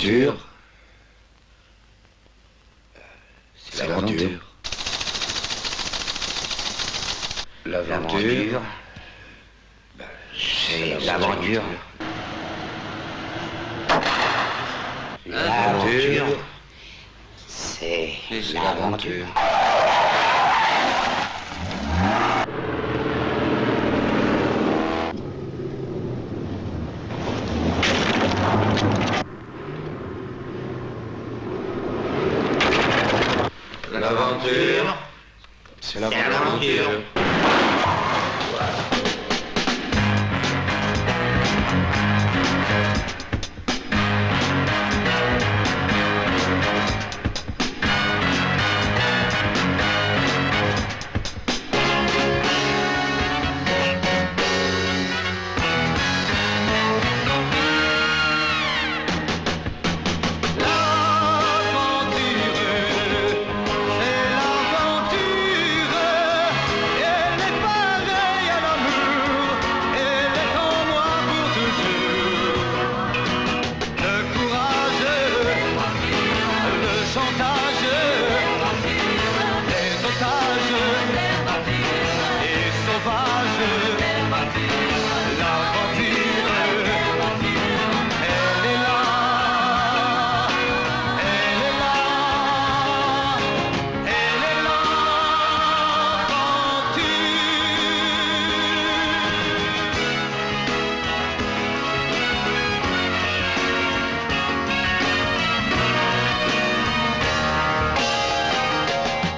l'aventure. C'est l'aventure. L'aventure. C'est l'aventure. L'aventure. C'est l'aventure. L'aventure, c'est l'aventure.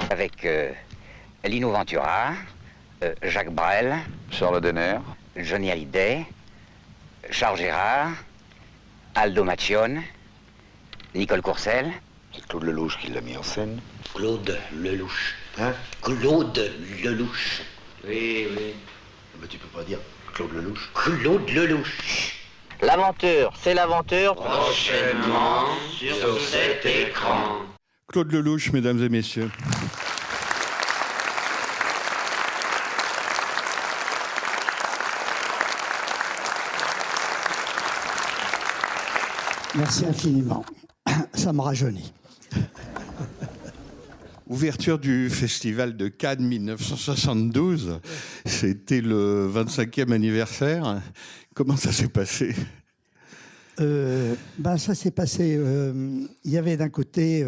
Avec Lino Ventura, Jacques Brel, Charles Denner, Johnny Hallyday, Charles Gérard, Aldo Macione, Nicole Courcelles. c'est Claude Lelouch qui l'a mis en scène. Claude Lelouch. Hein? Claude Lelouch. Oui, oui. Mais tu peux pas dire Claude Lelouch. Claude Lelouch. L'aventure, c'est l'aventure. Prochainement sur cet écran. Claude Lelouch, mesdames et messieurs. Merci infiniment. Ça me rajeunit. Ouverture du Festival de Cannes 1972. C'était le 25e anniversaire. Comment ça s'est passé ? Ça s'est passé. Il y avait d'un côté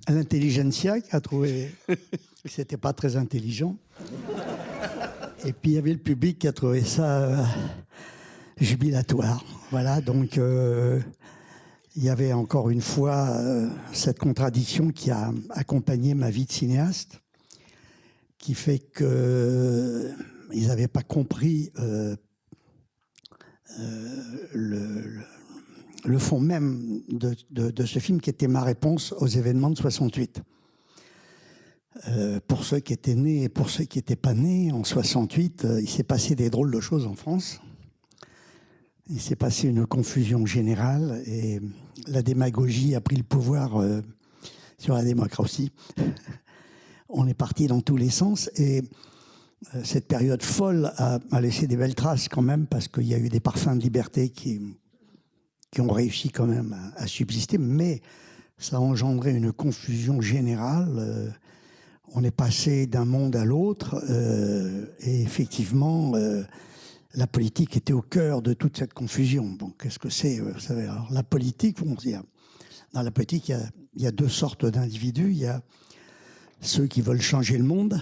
l'intelligentsia qui a trouvé que c'était pas très intelligent. Et puis il y avait le public qui a trouvé ça jubilatoire. Voilà, donc il y avait encore une fois cette contradiction qui a accompagné ma vie de cinéaste, qui fait que ils n'avaient pas compris le fond même de ce film qui était ma réponse aux événements de 68. Pour ceux qui étaient nés et pour ceux qui n'étaient pas nés, en 68, il s'est passé des drôles de choses en France. Il s'est passé une confusion générale et la démagogie a pris le pouvoir sur la démocratie. On est parti dans tous les sens et cette période folle a laissé des belles traces quand même parce qu'il y a eu des parfums de liberté qui ont réussi quand même à subsister, mais ça a engendré une confusion générale. On est passé d'un monde à l'autre et effectivement, la politique était au cœur de toute cette confusion. Bon, qu'est-ce que c'est vous savez, alors, la politique, dans la politique, il y a deux sortes d'individus. Il y a ceux qui veulent changer le monde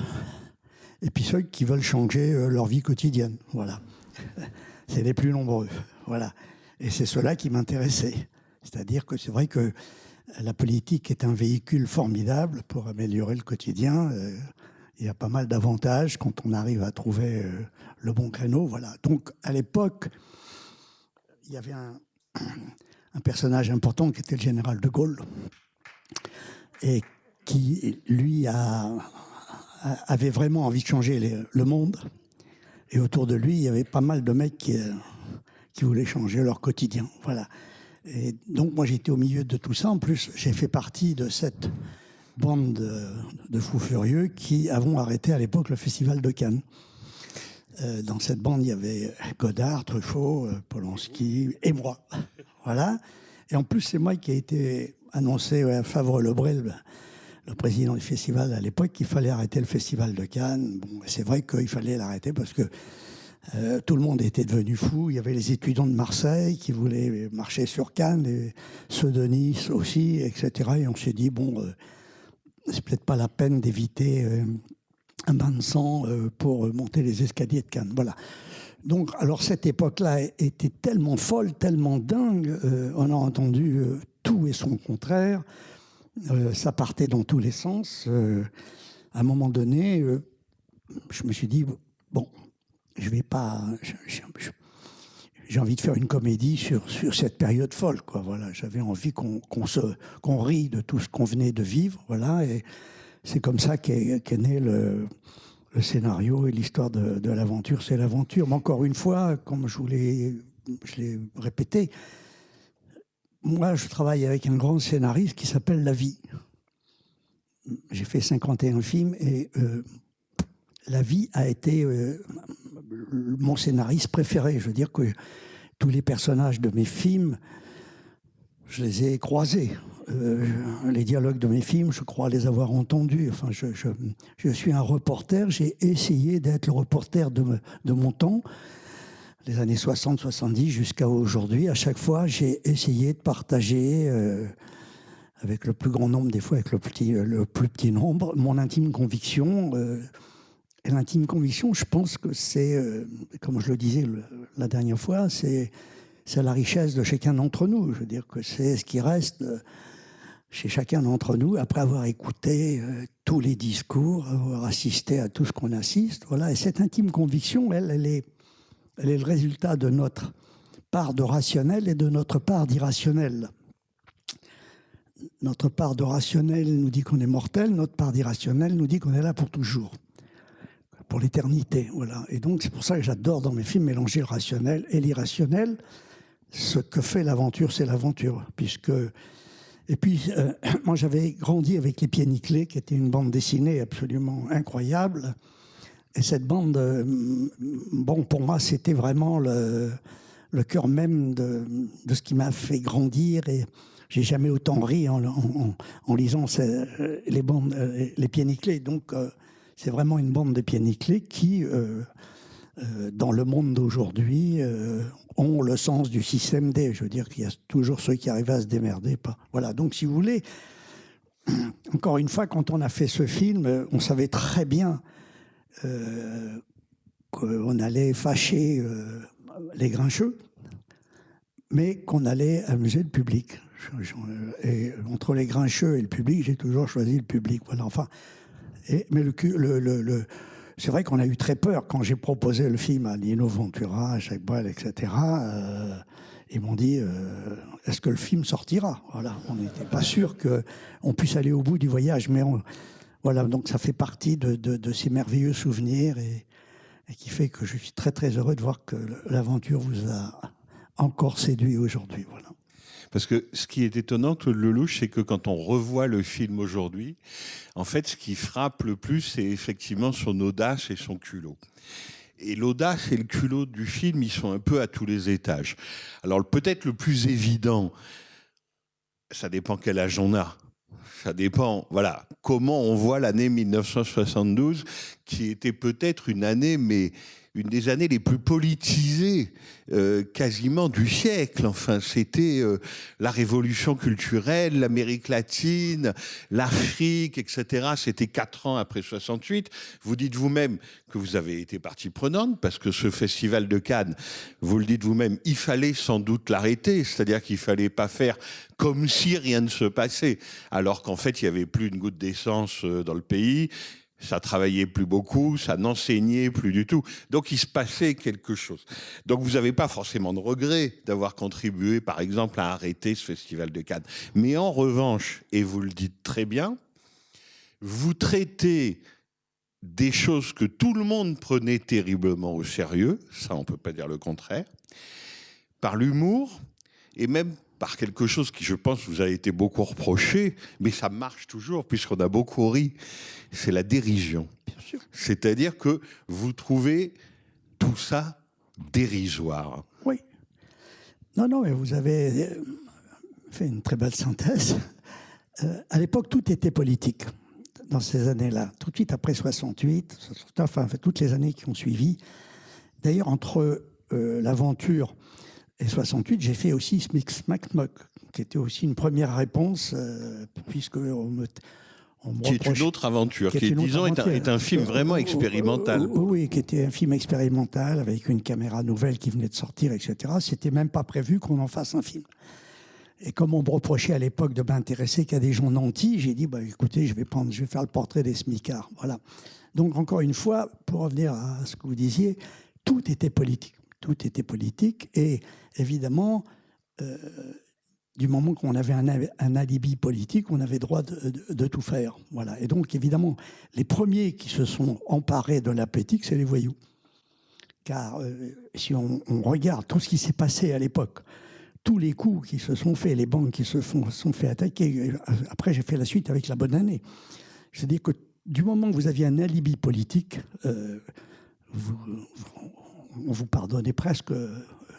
et puis ceux qui veulent changer leur vie quotidienne. Voilà. C'est les plus nombreux. Voilà. Et c'est cela qui m'intéressait. C'est-à-dire que c'est vrai que la politique est un véhicule formidable pour améliorer le quotidien. Il y a pas mal d'avantages quand on arrive à trouver le bon créneau. Voilà. Donc, à l'époque, il y avait un personnage important qui était le général de Gaulle et qui, lui, avait vraiment envie de changer le monde. Et autour de lui, il y avait pas mal de mecs qui voulaient changer leur quotidien. Voilà. Et donc, moi, j'étais au milieu de tout ça. En plus, j'ai fait partie de cette bande de fous furieux qui avons arrêté à l'époque le Festival de Cannes. Dans cette bande, il y avait Godard, Truffaut, Polanski et moi. Voilà. Et en plus, c'est moi qui ai été annoncé à Favre-Lebrel, le président du festival à l'époque, qu'il fallait arrêter le festival de Cannes. Bon, c'est vrai qu'il fallait l'arrêter parce que tout le monde était devenu fou. Il y avait les étudiants de Marseille qui voulaient marcher sur Cannes, et ceux de Nice aussi, etc. Et on s'est dit, bon, c'est peut-être pas la peine d'éviter un bain de sang pour monter les escaliers de Cannes. Voilà. Donc, alors cette époque-là était tellement folle, tellement dingue, on a entendu tout et son contraire. Ça partait dans tous les sens. À un moment donné, je me suis dit, bon, je vais pas... J'ai envie de faire une comédie sur cette période folle, quoi. Voilà, j'avais envie qu'on rie de tout ce qu'on venait de vivre, voilà, et c'est comme ça qu'est né le scénario et l'histoire de l'aventure, c'est l'aventure. Mais encore une fois, comme je l'ai répété, moi, je travaille avec un grand scénariste qui s'appelle La Vie. J'ai fait 51 films et La Vie a été mon scénariste préféré. Je veux dire que tous les personnages de mes films, je les ai croisés. Les dialogues de mes films, je crois les avoir entendus. Enfin, je suis un reporter. J'ai essayé d'être le reporter de mon temps, les années 60, 70 jusqu'à aujourd'hui. À chaque fois, j'ai essayé de partager avec le plus grand nombre, des fois avec le plus petit nombre, mon intime conviction. Et l'intime conviction, je pense que c'est, comme je le disais la dernière fois, c'est la richesse de chacun d'entre nous. Je veux dire que c'est ce qui reste chez chacun d'entre nous après avoir écouté tous les discours, avoir assisté à tout ce qu'on assiste. Voilà. Et cette intime conviction, elle est le résultat de notre part de rationnel et de notre part d'irrationnel. Notre part de rationnel nous dit qu'on est mortel, notre part d'irrationnel nous dit qu'on est là pour toujours, pour l'éternité. Voilà. Et donc, c'est pour ça que j'adore dans mes films mélanger le rationnel et l'irrationnel. Ce que fait l'aventure, c'est l'aventure. Et puis, moi, j'avais grandi avec Les Pieds Nickelés, qui était une bande dessinée absolument incroyable. Et cette bande, bon, pour moi, c'était vraiment le cœur même de ce qui m'a fait grandir. Et j'ai jamais autant ri en lisant les bandes, Les Pieds Nickelés. Donc, c'est vraiment une bande de Pieds Nickelés qui, dans le monde d'aujourd'hui, ont le sens du système D. Je veux dire qu'il y a toujours ceux qui arrivent à se démerder. Voilà. Donc, si vous voulez, encore une fois, quand on a fait ce film, on savait très bien qu'on allait fâcher les grincheux, mais qu'on allait amuser le public. Et entre les grincheux et le public, j'ai toujours choisi le public. Voilà. Enfin, mais c'est vrai qu'on a eu très peur quand j'ai proposé le film à Lino Ventura, à Jacques Brel, etc. Ils m'ont dit est-ce que le film sortira? Voilà. On n'était pas sûr qu'on puisse aller au bout du voyage, mais voilà, donc ça fait partie de ces merveilleux souvenirs et qui fait que je suis très très heureux de voir que l'aventure vous a encore séduit aujourd'hui. Voilà. Parce que ce qui est étonnant, Claude Lelouch, c'est que quand on revoit le film aujourd'hui, en fait, ce qui frappe le plus, c'est effectivement son audace et son culot. Et l'audace et le culot du film, ils sont un peu à tous les étages. Alors peut-être le plus évident, ça dépend quel âge on a. Ça dépend, voilà, comment on voit l'année 1972, qui était peut-être une année, mais une des années les plus politisées quasiment du siècle. Enfin, c'était la révolution culturelle, l'Amérique latine, l'Afrique, etc. C'était 4 ans après 68. Vous dites vous-même que vous avez été partie prenante, parce que ce festival de Cannes, vous le dites vous-même, il fallait sans doute l'arrêter, c'est-à-dire qu'il fallait pas faire comme si rien ne se passait, alors qu'en fait, il n'y avait plus une goutte d'essence dans le pays. Ça travaillait plus beaucoup, ça n'enseignait plus du tout. Donc, il se passait quelque chose. Donc, vous n'avez pas forcément de regret d'avoir contribué, par exemple, à arrêter ce festival de Cannes. Mais en revanche, et vous le dites très bien, vous traitez des choses que tout le monde prenait terriblement au sérieux, ça, on ne peut pas dire le contraire, par l'humour et même par quelque chose qui, je pense, vous a été beaucoup reproché, mais ça marche toujours puisqu'on a beaucoup ri, c'est la dérision. Bien sûr. C'est-à-dire que vous trouvez tout ça dérisoire. Oui. Non, mais vous avez fait une très belle synthèse. À l'époque, tout était politique dans ces années-là. Tout de suite après 68, enfin toutes les années qui ont suivi. D'ailleurs, entre l'aventure et 68, j'ai fait aussi Smic Smack Mock, qui était aussi une première réponse, puisque on me qui est une autre aventure, qui disons, est un film vraiment expérimental. Oui, qui était un film expérimental avec une caméra nouvelle qui venait de sortir, etc. C'était même pas prévu qu'on en fasse un film. Et comme on me reprochait à l'époque de m'intéresser qu'à des gens nantis, j'ai dit, écoutez, je vais faire le portrait des smicards. Voilà. Donc, encore une fois, pour revenir à ce que vous disiez, tout était politique. Tout était politique. Et évidemment, du moment qu'on avait un alibi politique, on avait droit de tout faire. Voilà. Et donc, évidemment, les premiers qui se sont emparés de la politique, c'est les voyous. Car si on regarde tout ce qui s'est passé à l'époque, tous les coups qui se sont faits, les banques qui sont fait attaquer, après j'ai fait la suite avec la bonne année. C'est-à-dire que du moment que vous aviez un alibi politique, on vous pardonnait presque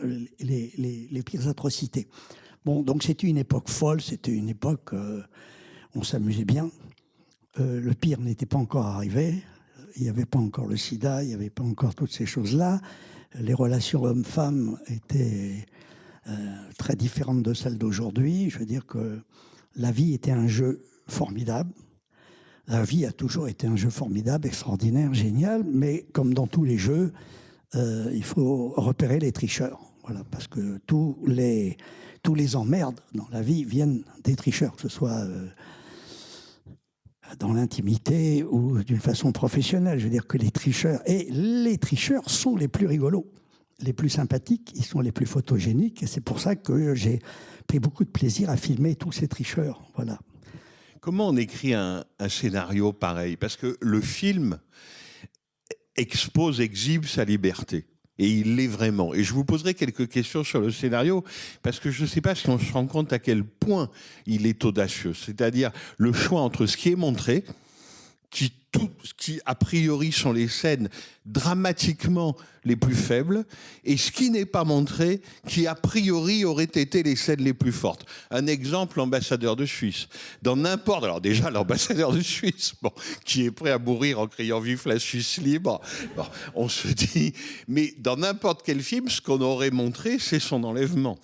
les pires atrocités. Bon, donc c'était une époque folle, c'était une époque on s'amusait bien. Le pire n'était pas encore arrivé. Il n'y avait pas encore le sida, il n'y avait pas encore toutes ces choses-là. Les relations hommes-femmes étaient très différentes de celles d'aujourd'hui. Je veux dire que la vie était un jeu formidable. La vie a toujours été un jeu formidable, extraordinaire, génial, mais comme dans tous les jeux, il faut repérer les tricheurs. Voilà, parce que tous les emmerdes dans la vie viennent des tricheurs, que ce soit dans l'intimité ou d'une façon professionnelle. Je veux dire que les tricheurs sont les plus rigolos, les plus sympathiques, ils sont les plus photogéniques, et c'est pour ça que j'ai pris beaucoup de plaisir à filmer tous ces tricheurs. Voilà. Comment on écrit un scénario pareil? Parce que le film exhibe sa liberté. Et il l'est vraiment. Et je vous poserai quelques questions sur le scénario, parce que je ne sais pas si on se rend compte à quel point il est audacieux. C'est-à-dire le choix entre ce qui est montré, qui a priori sont les scènes dramatiquement les plus faibles, et ce qui n'est pas montré, qui a priori auraient été les scènes les plus fortes. Un exemple, l'ambassadeur de Suisse. Dans n'importe... Alors déjà, l'ambassadeur de Suisse, qui est prêt à mourir en criant « Vive la Suisse libre », on se dit... Mais dans n'importe quel film, ce qu'on aurait montré, c'est son enlèvement.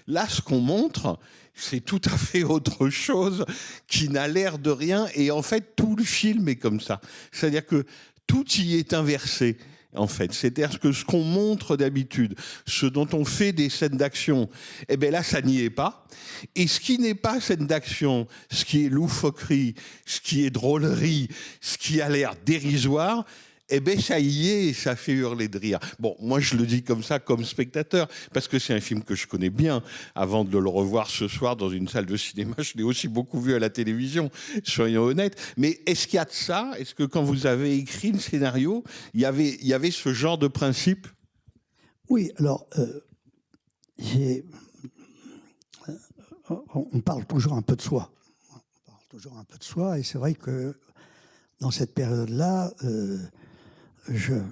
Là, ce qu'on montre... c'est tout à fait autre chose qui n'a l'air de rien. Et en fait, tout le film est comme ça. C'est-à-dire que tout y est inversé, en fait. C'est-à-dire que ce qu'on montre d'habitude, ce dont on fait des scènes d'action, eh bien là, ça n'y est pas. Et ce qui n'est pas scène d'action, ce qui est loufoquerie, ce qui est drôlerie, ce qui a l'air dérisoire, eh bien, ça y est, ça fait hurler de rire. Bon, moi, je le dis comme ça, comme spectateur, parce que c'est un film que je connais bien. Avant de le revoir ce soir dans une salle de cinéma, je l'ai aussi beaucoup vu à la télévision, soyons honnêtes. Mais est-ce qu'il y a de ça? Est-ce que quand vous avez écrit le scénario, il y avait ce genre de principe? Oui, alors, on parle toujours un peu de soi. On parle toujours un peu de soi, et c'est vrai que dans cette période-là,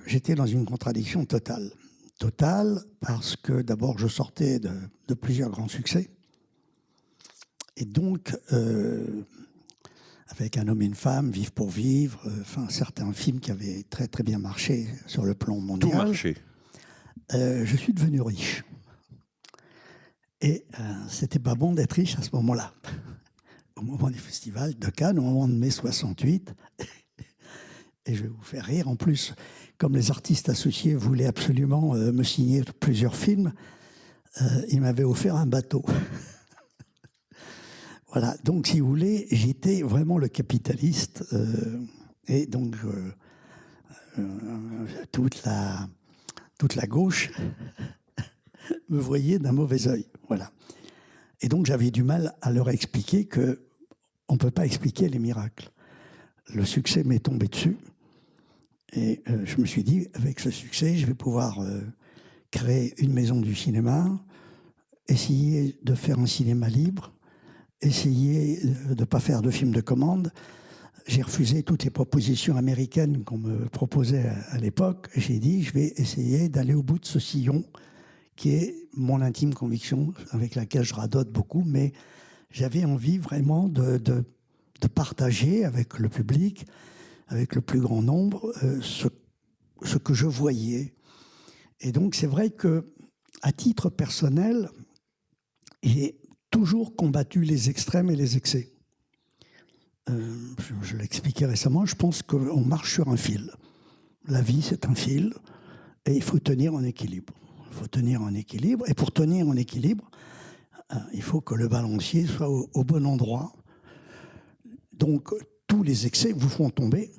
j'étais dans une contradiction totale. Totale parce que d'abord je sortais de plusieurs grands succès. Et donc, avec Un homme et une femme, Vivre pour vivre, certains films qui avaient très très bien marché sur le plan mondial. Tout marché. Je suis devenu riche. Et c'était pas bon d'être riche à ce moment-là. Au moment du festival de Cannes, au moment de mai 68. Et je vais vous faire rire. En plus, comme les artistes associés voulaient absolument me signer plusieurs films, ils m'avaient offert un bateau. Voilà. Donc, si vous voulez, j'étais vraiment le capitaliste. Et donc, toute la gauche me voyait d'un mauvais œil. Voilà. Et donc, j'avais du mal à leur expliquer qu'on ne peut pas expliquer les miracles. Le succès m'est tombé dessus. Et je me suis dit, avec ce succès, je vais pouvoir créer une maison du cinéma, essayer de faire un cinéma libre, essayer de ne pas faire de films de commande. J'ai refusé toutes les propositions américaines qu'on me proposait à l'époque. J'ai dit, je vais essayer d'aller au bout de ce sillon, qui est mon intime conviction, avec laquelle je radote beaucoup, mais j'avais envie vraiment de partager avec le public, avec le plus grand nombre, ce que je voyais. Et donc, c'est vrai que, à titre personnel, j'ai toujours combattu les extrêmes et les excès. Je l'expliquais récemment, je pense qu'on marche sur un fil. La vie, c'est un fil, et il faut tenir en équilibre. Il faut tenir en équilibre, et pour tenir en équilibre, il faut que le balancier soit au bon endroit. Donc, tous les excès vous font tomber,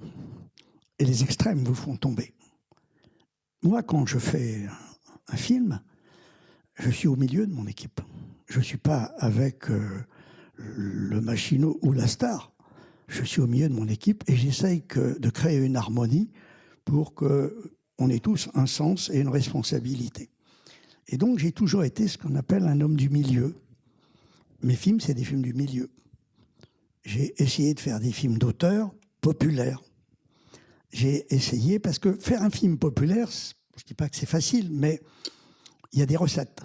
et les extrêmes vous font tomber. Moi, quand je fais un film, je suis au milieu de mon équipe. Je ne suis pas avec le machinot ou la star. Je suis au milieu de mon équipe et j'essaye de créer une harmonie pour qu'on ait tous un sens et une responsabilité. Et donc, j'ai toujours été ce qu'on appelle un homme du milieu. Mes films, c'est des films du milieu. J'ai essayé de faire des films d'auteur populaires. J'ai essayé, parce que faire un film populaire, je ne dis pas que c'est facile, mais il y a des recettes.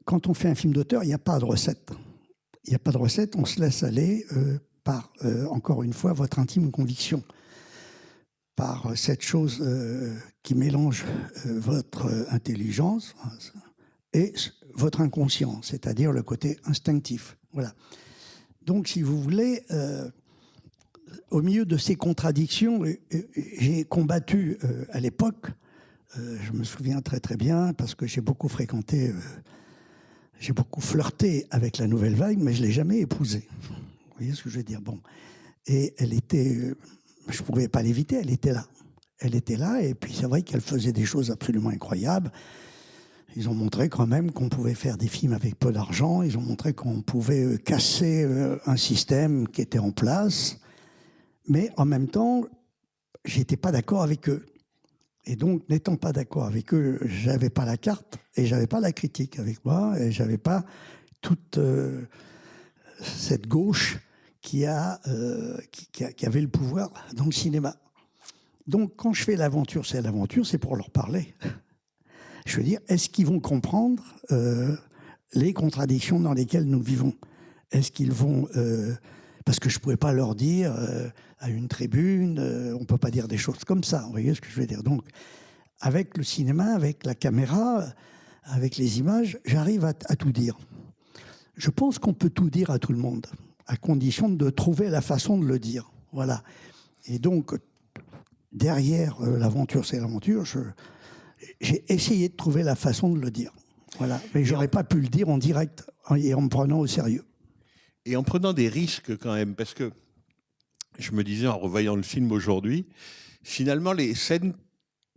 Quand on fait un film d'auteur, il n'y a pas de recette. Il n'y a pas de recette, on se laisse aller par, encore une fois, votre intime conviction, par cette chose qui mélange votre intelligence et votre inconscient, c'est-à-dire le côté instinctif. Voilà. Donc, si vous voulez, au milieu de ces contradictions, j'ai combattu à l'époque, je me souviens très très bien, parce que j'ai beaucoup fréquenté, j'ai beaucoup flirté avec la nouvelle vague, mais je ne l'ai jamais épousée. Vous voyez ce que je veux dire? Bon. Et elle était, je ne pouvais pas l'éviter, elle était là. Elle était là, et puis c'est vrai qu'elle faisait des choses absolument incroyables. Ils ont montré quand même qu'on pouvait faire des films avec peu d'argent, ils ont montré qu'on pouvait casser un système qui était en place, mais en même temps, je n'étais pas d'accord avec eux. Et donc, n'étant pas d'accord avec eux, je n'avais pas la carte et je n'avais pas la critique avec moi, et je n'avais pas toute cette gauche qui avait le pouvoir dans le cinéma. Donc, quand je fais l'aventure, c'est pour leur parler. Je veux dire, est-ce qu'ils vont comprendre les contradictions dans lesquelles nous vivons? Est-ce qu'ils vont... parce que je ne pouvais pas leur dire à une tribune, on ne peut pas dire des choses comme ça, vous voyez ce que je veux dire? Donc, avec le cinéma, avec la caméra, avec les images, j'arrive à tout dire. Je pense qu'on peut tout dire à tout le monde, à condition de trouver la façon de le dire. Voilà. Et donc, derrière l'aventure, c'est l'aventure, j'ai essayé de trouver la façon de le dire. Voilà. Mais je n'aurais pas pu le dire en direct et en me prenant au sérieux. Et en prenant des risques quand même, parce que je me disais en revoyant le film aujourd'hui, finalement les scènes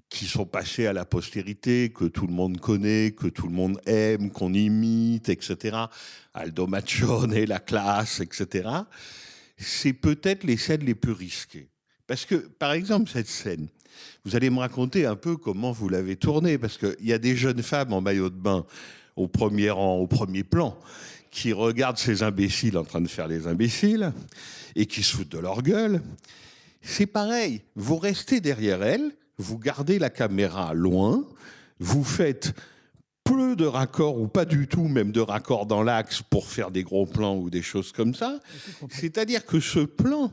qui sont passées à la postérité, que tout le monde connaît, que tout le monde aime, qu'on imite, etc., Aldo Macione, la classe, etc., c'est peut-être les scènes les plus risquées. Parce que, par exemple, cette scène, vous allez me raconter un peu comment vous l'avez tournée, parce qu'il y a des jeunes femmes en maillot de bain au premier rang, au premier plan, qui regardent ces imbéciles en train de faire les imbéciles et qui se foutent de leur gueule. C'est pareil, vous restez derrière elles, vous gardez la caméra loin, vous faites peu de raccords ou pas du tout, même de raccords dans l'axe pour faire des gros plans ou des choses comme ça. C'est-à-dire que ce plan,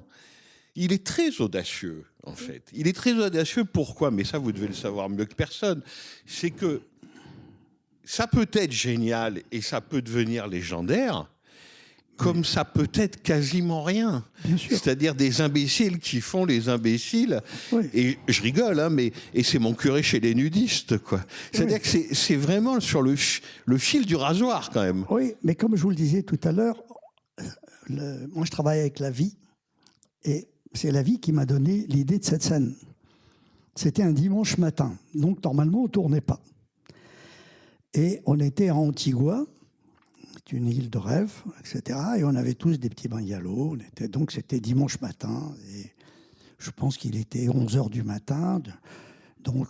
il est très audacieux, en fait. Il est très audacieux, pourquoi? Mais ça, vous devez le savoir mieux que personne. C'est que ça peut être génial et ça peut devenir légendaire, comme ça peut être quasiment rien. C'est-à-dire des imbéciles qui font les imbéciles. Oui. Et je rigole, hein, mais c'est mon curé chez les nudistes, quoi. C'est-à-dire que c'est vraiment sur le fil du rasoir, quand même. Oui, mais comme je vous le disais tout à l'heure, moi je travaille avec la vie, et c'est la vie qui m'a donné l'idée de cette scène. C'était un dimanche matin, donc normalement on ne tournait pas. Et on était à Antigua, c'est une île de rêve, etc. Et on avait tous des petits bungalows. Donc c'était dimanche matin. Et je pense qu'il était 11h du matin. Donc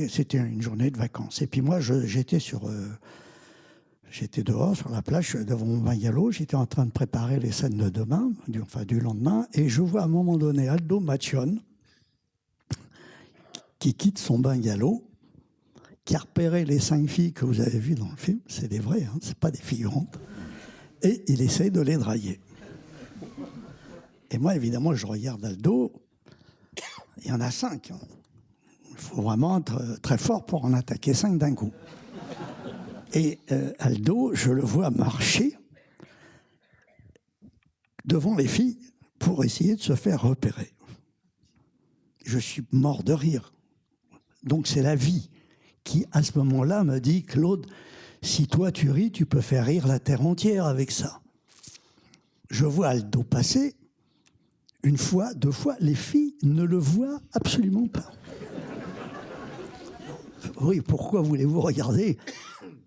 c'était une journée de vacances. Et puis moi, j'étais dehors sur la plage devant mon bungalow. J'étais en train de préparer les scènes de demain, du lendemain. Et je vois à un moment donné Aldo Macione qui quitte son bungalow, qui a repéré les 5 filles que vous avez vues dans le film, c'est des vraies, hein, c'est pas des figurantes, et il essaye de les draguer. Et moi, évidemment, je regarde Aldo, il y en a 5. Hein. Il faut vraiment être très fort pour en attaquer 5 d'un coup. Et Aldo, je le vois marcher devant les filles pour essayer de se faire repérer. Je suis mort de rire. Donc c'est la vie qui, à ce moment-là, me dit « Claude, si toi tu ris, tu peux faire rire la terre entière avec ça. » Je vois Aldo passer, une fois, 2 fois, les filles ne le voient absolument pas. Oui, pourquoi voulez-vous regarder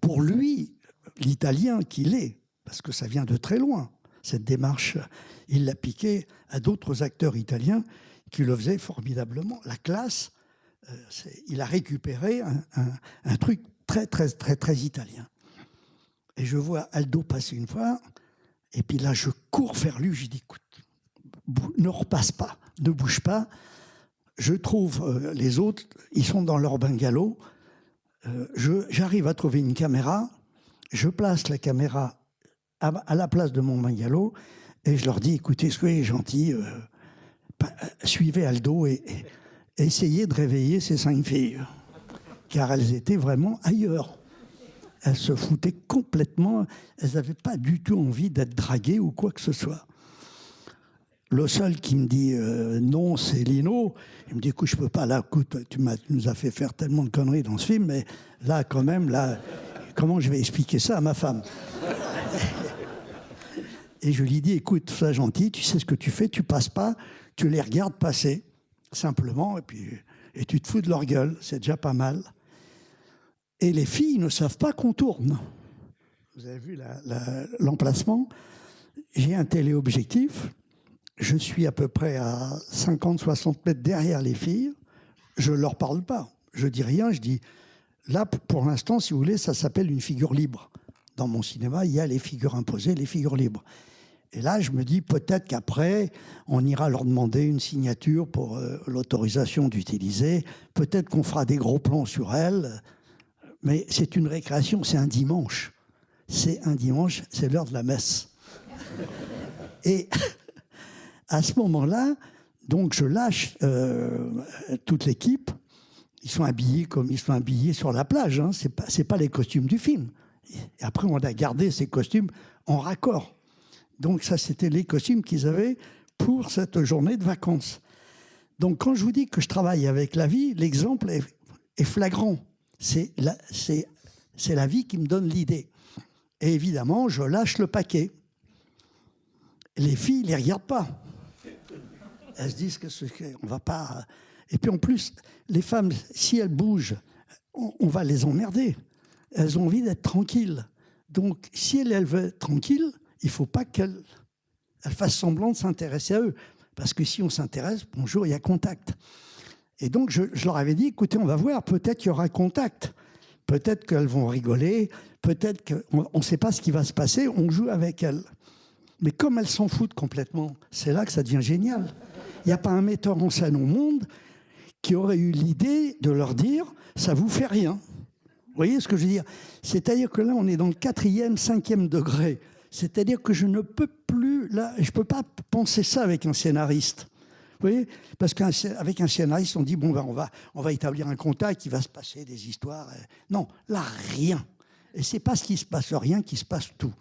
pour lui, l'italien qu'il est, parce que ça vient de très loin, cette démarche, il l'a piqué à d'autres acteurs italiens qui le faisaient formidablement. La classe, il a récupéré un truc très, très, très, très italien. Et je vois Aldo passer une fois, et puis là, je cours vers lui, je dis, écoute, ne repasse pas, ne bouge pas. Je trouve les autres, ils sont dans leur bungalow. J'arrive à trouver une caméra, je place la caméra à la place de mon bungalow et je leur dis, écoutez, soyez gentils, suivez Aldo et essayez de réveiller ces 5 filles. Car elles étaient vraiment ailleurs. Elles se foutaient complètement, elles n'avaient pas du tout envie d'être draguées ou quoi que ce soit. Le seul qui me dit non, c'est Lino. Il me dit, écoute, je peux pas, là, écoute, tu nous as fait faire tellement de conneries dans ce film, mais là, quand même, là, comment je vais expliquer ça à ma femme? Et je lui dis, écoute, sois gentil, tu sais ce que tu fais, tu passes pas, tu les regardes passer, simplement, et tu te fous de leur gueule, c'est déjà pas mal. Et les filles ne savent pas qu'on tourne. Vous avez vu l'emplacement? J'ai un téléobjectif. Je suis à peu près à 50-60 mètres derrière les filles. Je ne leur parle pas. Je dis rien. Je dis, là, pour l'instant, si vous voulez, ça s'appelle une figure libre. Dans mon cinéma, il y a les figures imposées, les figures libres. Et là, je me dis, peut-être qu'après, on ira leur demander une signature pour l'autorisation d'utiliser. Peut-être qu'on fera des gros plans sur elles. Mais c'est une récréation, c'est un dimanche. C'est un dimanche, c'est l'heure de la messe. Et à ce moment-là, donc je lâche toute l'équipe. Ils sont habillés comme ils sont habillés sur la plage. Hein. C'est pas les costumes du film. Et après, on a gardé ces costumes en raccord. Donc ça, c'était les costumes qu'ils avaient pour cette journée de vacances. Donc quand je vous dis que je travaille avec la vie, l'exemple est flagrant. C'est la vie qui me donne l'idée. Et évidemment, je lâche le paquet. Les filles ne les regardent pas. Elles se disent qu'on va pas... Et puis en plus, les femmes, si elles bougent, on va les emmerder. Elles ont envie d'être tranquilles. Donc, si elles veulent être tranquilles, il ne faut pas qu'elles fassent semblant de s'intéresser à eux. Parce que si on s'intéresse, bonjour, il y a contact. Et donc, je leur avais dit, écoutez, on va voir, peut-être qu'il y aura contact. Peut-être qu'elles vont rigoler, peut-être qu'on ne sait pas ce qui va se passer, on joue avec elles. Mais comme elles s'en foutent complètement, c'est là que ça devient génial. Il n'y a pas un metteur en scène au monde qui aurait eu l'idée de leur dire « ça vous fait rien ». Vous voyez ce que je veux dire? C'est-à-dire que là, on est dans le 4e, 5e degré. C'est-à-dire que je ne peux plus... Là, je ne peux pas penser ça avec un scénariste. Vous voyez? Parce qu'avec un scénariste, on dit, bon, ben, on va établir un contact, il va se passer des histoires. Non, là, rien. Et c'est parce qu'il ne se passe rien qu'il se passe tout.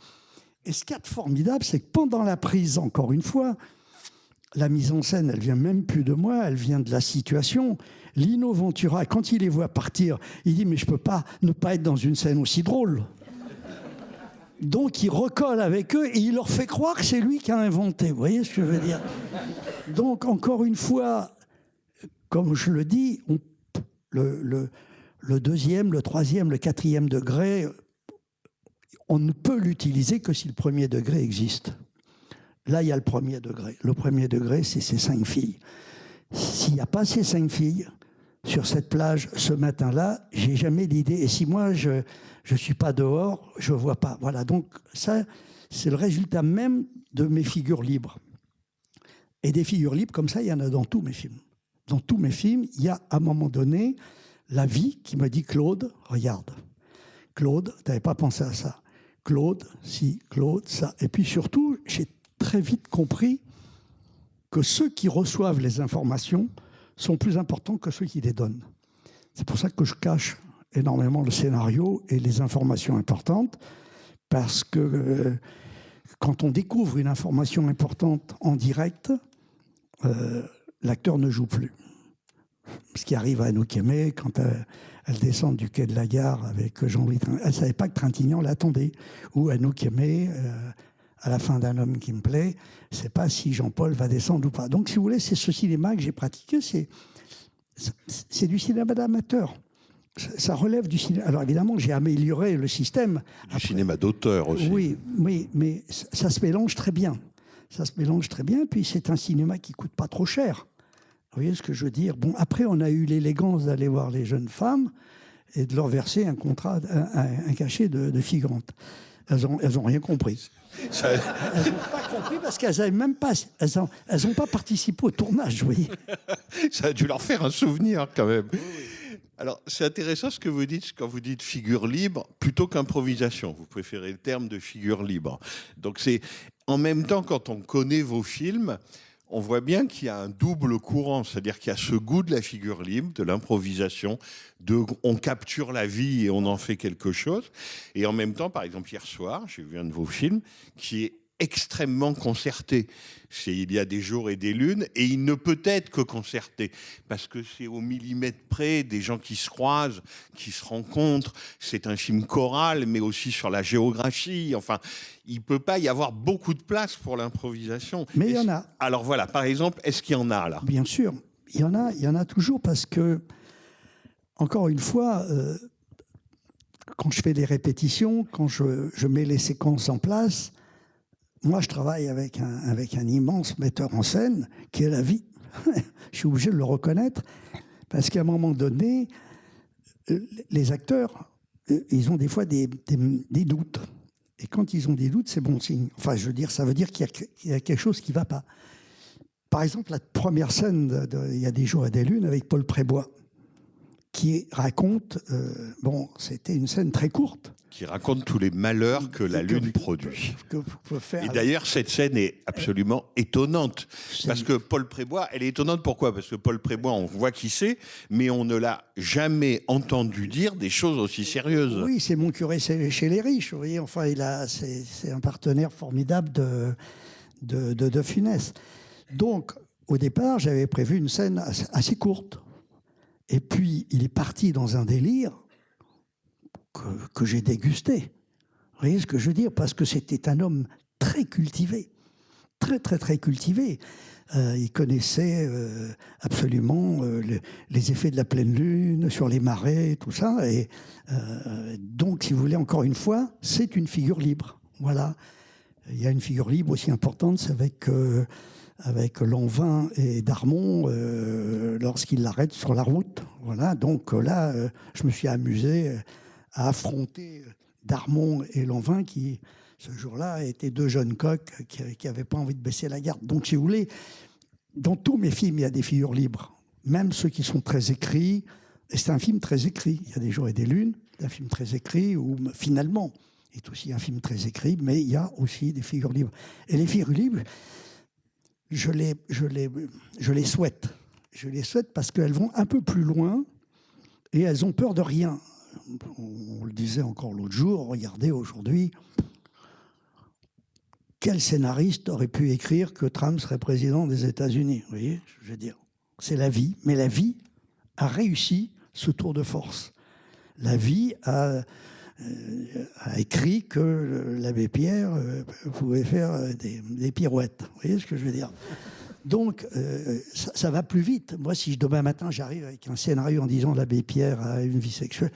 Et ce qu'il y a de formidable, c'est que pendant la prise, encore une fois, la mise en scène, elle vient même plus de moi, elle vient de la situation. Lino Ventura, quand il les voit partir, il dit, mais je ne peux pas ne pas être dans une scène aussi drôle. Donc il recolle avec eux et il leur fait croire que c'est lui qui a inventé. Vous voyez ce que je veux dire? Donc encore une fois, comme je le dis, le 2e, le 3e, le 4e degré, on ne peut l'utiliser que si le 1er degré existe. Là, il y a le 1er degré. Le 1er degré, c'est ces 5 filles. S'il n'y a pas ces 5 filles sur cette plage ce matin-là, j'ai jamais d'idée. Et si moi, je ne suis pas dehors, je ne vois pas. Voilà, donc ça, c'est le résultat même de mes figures libres. Et des figures libres comme ça, il y en a dans tous mes films. Dans tous mes films, il y a à un moment donné la vie qui me dit « Claude, regarde. Claude, tu n'avais pas pensé à ça. Claude, si, Claude, ça. Et puis surtout, j'ai très vite compris que ceux qui reçoivent les informations sont plus importants que ceux qui les donnent. C'est pour ça que je cache énormément le scénario et les informations importantes, parce que quand on découvre une information importante en direct, l'acteur ne joue plus. Ce qui arrive à Anouk Aimée, quand elle descend du quai de la gare avec Jean-Louis Trintignant, elle ne savait pas que Trintignant l'attendait. Ou Anouk Aimée, à la fin d'un homme qui me plaît, je ne sais pas si Jean-Paul va descendre ou pas. Donc, si vous voulez, c'est ce cinéma que j'ai pratiqué, c'est du cinéma d'amateur. Ça relève du cinéma. Alors, évidemment, j'ai amélioré le système. Du cinéma d'auteur aussi. Oui, mais ça se mélange très bien. Ça se mélange très bien, puis c'est un cinéma qui ne coûte pas trop cher. Vous voyez ce que je veux dire? Bon, après, on a eu l'élégance d'aller voir les jeunes femmes et de leur verser un cachet de figurante. Elles ont rien compris. Elles n'ont pas compris parce qu'elles n'avaient même pas... Elles n'ont pas participé au tournage, vous voyez. Ça a dû leur faire un souvenir, quand même. Alors, c'est intéressant ce que vous dites quand vous dites figure libre plutôt qu'improvisation. Vous préférez le terme de figure libre. Donc, c'est en même temps, quand on connaît vos films, on voit bien qu'il y a un double courant, c'est-à-dire qu'il y a ce goût de la figure libre, de l'improvisation, on capture la vie et on en fait quelque chose. Et en même temps, par exemple, hier soir, j'ai vu un de vos films qui est extrêmement concerté. Il y a des jours et des lunes, et il ne peut être que concerté, parce que c'est au millimètre près, des gens qui se croisent, qui se rencontrent. C'est un film choral, mais aussi sur la géographie. Enfin, il ne peut pas y avoir beaucoup de place pour l'improvisation. Mais il y en a. Alors voilà, par exemple, est-ce qu'il y en a là? Bien sûr, il y en a toujours, parce que, encore une fois, quand je fais des répétitions, quand je mets les séquences en place, moi, je travaille avec un immense metteur en scène qui est la vie. Je suis obligé de le reconnaître, parce qu'à un moment donné, les acteurs, ils ont des fois des doutes. Et quand ils ont des doutes, c'est bon signe. Enfin, je veux dire, ça veut dire qu'il y a quelque chose qui ne va pas. Par exemple, la première scène Il y a des jours et des lunes avec Paul Prébois, qui raconte... c'était une scène très courte. Qui raconte tous les malheurs que la Lune produit. Et d'ailleurs, cette scène est absolument étonnante. Parce que Paul Prébois, elle est étonnante, pourquoi? Parce que Paul Prébois, on voit qui c'est, mais on ne l'a jamais entendu dire des choses aussi sérieuses. Oui, c'est mon curé chez les riches, vous voyez. Enfin, c'est un partenaire formidable de Funès. Donc, au départ, j'avais prévu une scène assez courte. Et puis, il est parti dans un délire que j'ai dégusté. Vous voyez ce que je veux dire? Parce que c'était un homme très cultivé, très cultivé. Il connaissait absolument les effets de la pleine lune sur les marées, tout ça. Et donc, si vous voulez, encore une fois, c'est une figure libre. Voilà. Il y a une figure libre aussi importante, c'est avec Lanvin et Darmon lorsqu'ils l'arrêtent sur la route. Voilà. Donc là, je me suis amusé à affronter Darmon et Lanvin qui, ce jour-là, étaient deux jeunes coqs qui n'avaient pas envie de baisser la garde. Donc, si vous voulez, dans tous mes films, il y a des figures libres, même ceux qui sont très écrits. Et c'est un film très écrit. Il y a des jours et des lunes, c'est un film très écrit, où finalement, est aussi un film très écrit, mais il y a aussi des figures libres. Et les figures libres, je les souhaite. Je les souhaite parce qu'elles vont un peu plus loin et elles ont peur de rien. On le disait encore l'autre jour, regardez aujourd'hui, quel scénariste aurait pu écrire que Trump serait président des États-Unis? Vous voyez, je veux dire, c'est la vie. Mais la vie a réussi ce tour de force. La vie a écrit que l'abbé Pierre pouvait faire des pirouettes. Vous voyez ce que je veux dire? Donc, ça va plus vite. Moi, si demain matin, j'arrive avec un scénario en disant l'abbé Pierre a une vie sexuelle,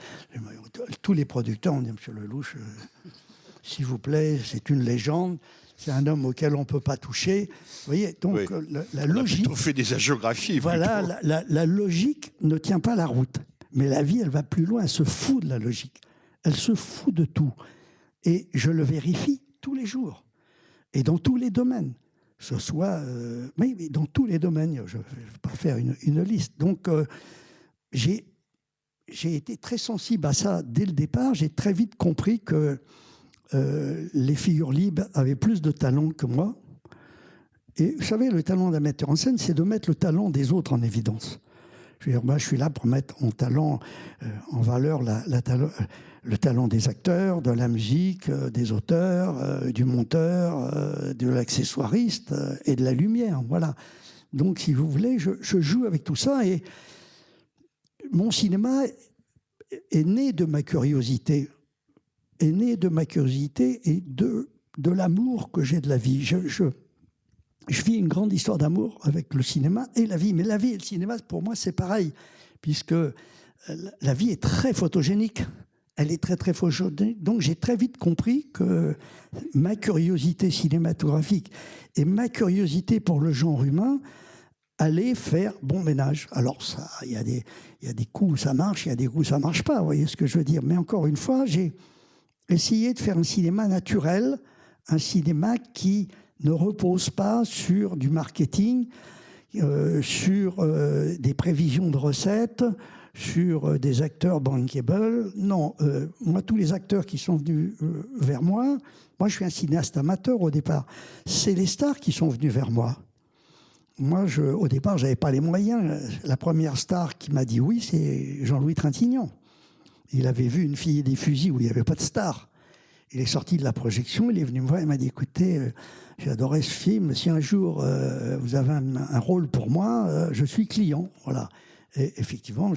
tous les producteurs ont dit, Monsieur Lelouch, s'il vous plaît, c'est une légende, c'est un homme auquel on ne peut pas toucher. Vous voyez, donc oui. La logique... On fait des hagiographies. Voilà, la logique ne tient pas la route. Mais la vie, elle va plus loin, elle se fout de la logique. Elle se fout de tout. Et je le vérifie tous les jours. Et dans tous les domaines. Ce soit, mais dans tous les domaines, je ne vais pas faire une liste. Donc, j'ai été très sensible à ça dès le départ. J'ai très vite compris que les figures libres avaient plus de talent que moi. Et vous savez, le talent d'un metteur en scène, c'est de mettre le talent des autres en évidence. Je veux dire, moi, je suis là pour mettre en talent, en valeur le talent des acteurs, de la musique, des auteurs, du monteur, de l'accessoiriste et de la lumière. Voilà. Donc, si vous voulez, je joue avec tout ça. Et mon cinéma est né de ma curiosité. Est né de ma curiosité et de l'amour que j'ai de la vie. Je vis une grande histoire d'amour avec le cinéma et la vie. Mais la vie et le cinéma, pour moi, c'est pareil, puisque la vie est très photogénique. Elle est très, très photogénique. Donc, j'ai très vite compris que ma curiosité cinématographique et ma curiosité pour le genre humain allaient faire bon ménage. Alors, il y a des coups où ça marche, il y a des coups où ça ne marche pas, vous voyez ce que je veux dire. Mais encore une fois, j'ai essayé de faire un cinéma naturel, un cinéma qui ne repose pas sur du marketing, sur des prévisions de recettes, sur des acteurs bankable. Non, moi, tous les acteurs qui sont venus vers moi je suis un cinéaste amateur au départ. C'est les stars qui sont venus vers moi. Moi, au départ, je n'avais pas les moyens. La première star qui m'a dit oui, c'est Jean-Louis Trintignant. Il avait vu Une fille et des fusils où il n'y avait pas de star. Il est sorti de la projection, il est venu me voir, il m'a dit, écoutez, j'ai adoré ce film, si un jour vous avez un rôle pour moi, je suis client. Voilà. Et effectivement,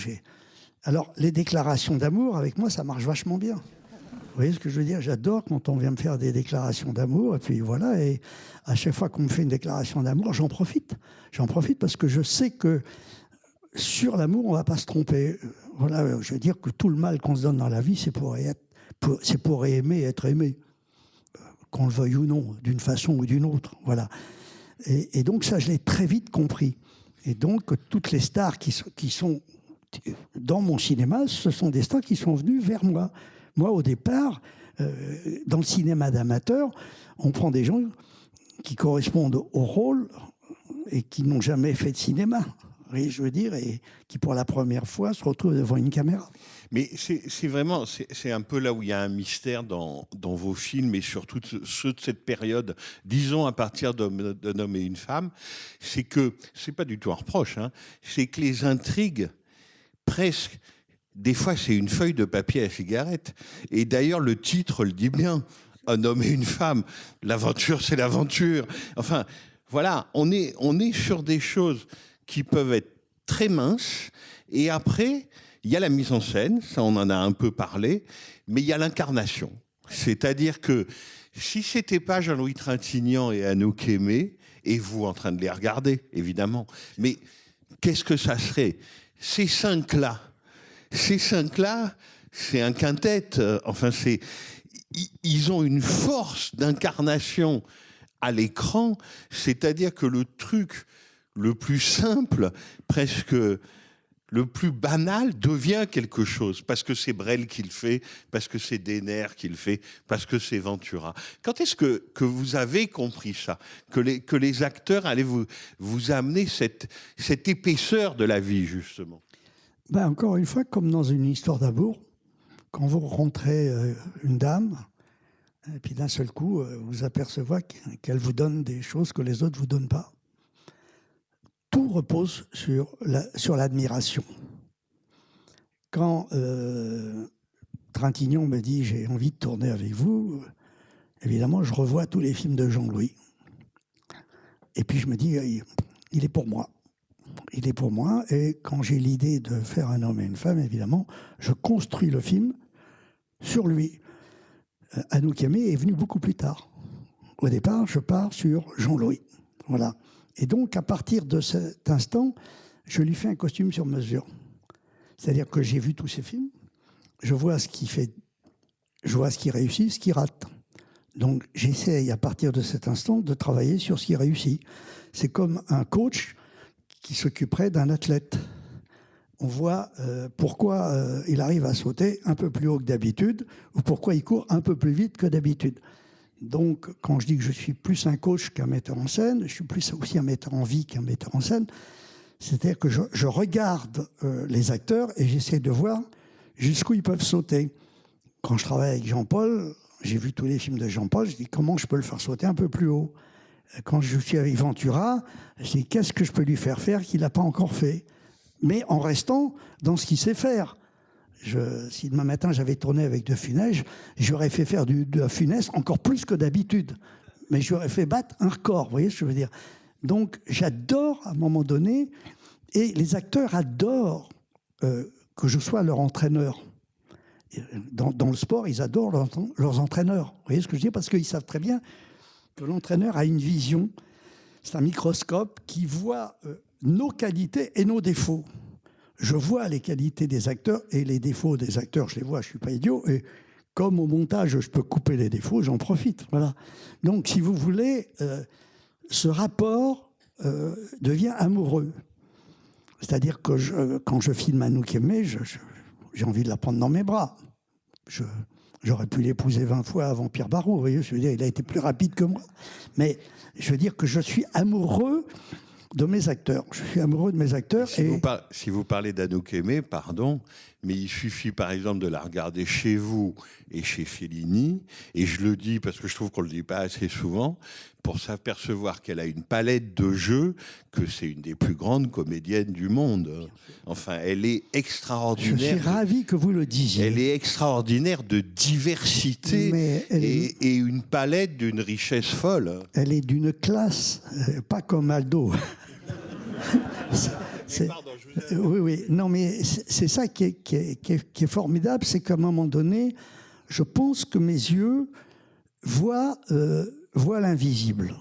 Alors, les déclarations d'amour, avec moi, ça marche vachement bien. Vous voyez ce que je veux dire? J'adore quand on vient me faire des déclarations d'amour, et puis voilà, et à chaque fois qu'on me fait une déclaration d'amour, j'en profite. J'en profite parce que je sais que sur l'amour, on ne va pas se tromper. Voilà, je veux dire que tout le mal qu'on se donne dans la vie, c'est pour aimer et être aimé, qu'on le veuille ou non, d'une façon ou d'une autre. Voilà. Et donc ça, je l'ai très vite compris. Et donc, toutes les stars qui sont dans mon cinéma, ce sont des stars qui sont venues vers moi. Moi, au départ, dans le cinéma d'amateur, on prend des gens qui correspondent au rôle et qui n'ont jamais fait de cinéma. Vous voyez, je veux dire, et qui, pour la première fois, se retrouvent devant une caméra. Mais c'est vraiment, c'est un peu là où il y a un mystère dans vos films et surtout ceux de cette période, disons à partir d'un homme et une femme, c'est que, c'est pas du tout un reproche, hein, c'est que les intrigues, presque, des fois c'est une feuille de papier à cigarette. Et d'ailleurs le titre le dit bien, un homme et une femme, l'aventure c'est l'aventure. Enfin, voilà, on est sur des choses qui peuvent être très minces et après... Il y a la mise en scène, ça on en a un peu parlé, mais il y a l'incarnation. C'est-à-dire que si c'était pas Jean-Louis Trintignant et Anouk Aimée, et vous en train de les regarder, évidemment, mais qu'est-ce que ça serait? Ces cinq-là, c'est un quintet. Enfin, ils ont une force d'incarnation à l'écran, c'est-à-dire que le truc le plus simple, presque... le plus banal devient quelque chose, parce que c'est Brel qui le fait, parce que c'est Denner qui le fait, parce que c'est Ventura. Quand est-ce que vous avez compris ça, que les acteurs allaient vous amener cette épaisseur de la vie, justement? Ben, encore une fois, comme dans une histoire d'amour, quand vous rencontrez une dame, et puis d'un seul coup, vous apercevez qu'elle vous donne des choses que les autres ne vous donnent pas. Tout repose sur l'admiration. Quand Trintignant me dit « j'ai envie de tourner avec vous », évidemment, je revois tous les films de Jean-Louis. Et puis je me dis « il est pour moi ». Il est pour moi. Et quand j'ai l'idée de faire Un homme et une femme, évidemment, je construis le film sur lui. Anouk Aimée est venue beaucoup plus tard. Au départ, je pars sur Jean-Louis. Voilà. Et donc, à partir de cet instant, je lui fais un costume sur mesure. C'est-à-dire que j'ai vu tous ces films, je vois ce qu'il fait, je vois ce qui réussit, ce qui rate. Donc, j'essaye, à partir de cet instant, de travailler sur ce qui réussit. C'est comme un coach qui s'occuperait d'un athlète. On voit pourquoi il arrive à sauter un peu plus haut que d'habitude, ou pourquoi il court un peu plus vite que d'habitude. Donc, quand je dis que je suis plus un coach qu'un metteur en scène, je suis plus aussi un metteur en vie qu'un metteur en scène. C'est-à-dire que je regarde les acteurs et j'essaie de voir jusqu'où ils peuvent sauter. Quand je travaille avec Jean-Paul, J'ai vu tous les films de Jean-Paul, je dis comment je peux le faire sauter un peu plus haut. Quand je suis avec Ventura, je dis qu'est-ce que je peux lui faire faire qu'il n'a pas encore fait, mais en restant dans ce qu'il sait faire. Si demain matin j'avais tourné avec De Funès, j'aurais fait faire de Funès encore plus que d'habitude, mais j'aurais fait battre un record, vous voyez ce que je veux dire. Donc j'adore à un moment donné, et les acteurs adorent que je sois leur entraîneur. Dans le sport, ils adorent leurs entraîneurs. Vous voyez ce que je dis? Parce qu'ils savent très bien que l'entraîneur a une vision. C'est un microscope qui voit nos qualités et nos défauts. Je vois les qualités des acteurs et les défauts des acteurs. Je les vois, je ne suis pas idiot. Et comme au montage, je peux couper les défauts, j'en profite. Voilà. Donc, si vous voulez, ce rapport devient amoureux. C'est-à-dire que quand je filme Anouk Aimée, j'ai envie de la prendre dans mes bras. J'aurais pu l'épouser 20 fois avant Pierre Barrault, vous voyez, je veux dire, il a été plus rapide que moi. Mais je veux dire que je suis amoureux de mes acteurs. Je suis amoureux de mes acteurs. Si vous parlez d'Anouk Aimée, pardon, mais il suffit par exemple de la regarder chez vous et chez Fellini, et je le dis parce que je trouve qu'on ne le dit pas assez souvent, pour s'apercevoir qu'elle a une palette de jeux, que c'est une des plus grandes comédiennes du monde. Enfin, elle est extraordinaire. Je suis ravi que vous le disiez. Elle est extraordinaire de diversité et une palette d'une richesse folle. Elle est d'une classe, pas comme Aldo. Oui. Non, mais c'est ça qui est formidable, c'est qu'à un moment donné, je pense que mes yeux voient l'invisible.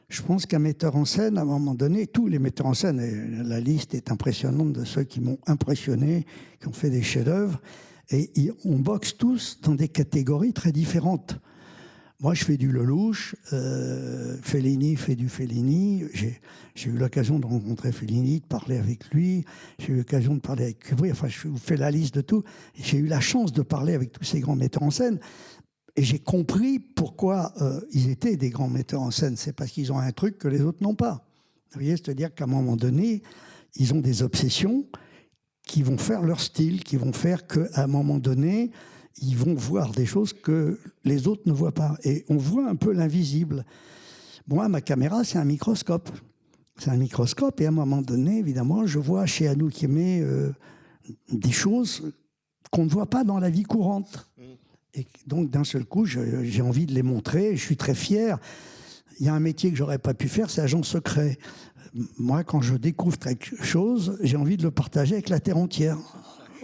Je pense qu'un metteur en scène, à un moment donné, tous les metteurs en scène, et la liste est impressionnante de ceux qui m'ont impressionné, qui ont fait des chefs-d'œuvre, et on boxe tous dans des catégories très différentes. Moi, je fais du Lelouch, Fellini fait du Fellini. J'ai eu l'occasion de rencontrer Fellini, de parler avec lui. J'ai eu l'occasion de parler avec Kubrick. Enfin, je vous fais la liste de tout. J'ai eu la chance de parler avec tous ces grands metteurs en scène. Et j'ai compris pourquoi ils étaient des grands metteurs en scène. C'est parce qu'ils ont un truc que les autres n'ont pas. Vous voyez, c'est-à-dire qu'à un moment donné, ils ont des obsessions qui vont faire leur style, qui vont faire qu'à un moment donné, ils vont voir des choses que les autres ne voient pas. Et on voit un peu l'invisible. Moi, ma caméra, c'est un microscope. C'est un microscope. Et à un moment donné, évidemment, je vois chez Anouk Aimée des choses qu'on ne voit pas dans la vie courante. Et donc, d'un seul coup, j'ai envie de les montrer. Je suis très fier. Il y a un métier que j'aurais pas pu faire, c'est agent secret. Moi, quand je découvre quelque chose, j'ai envie de le partager avec la terre entière.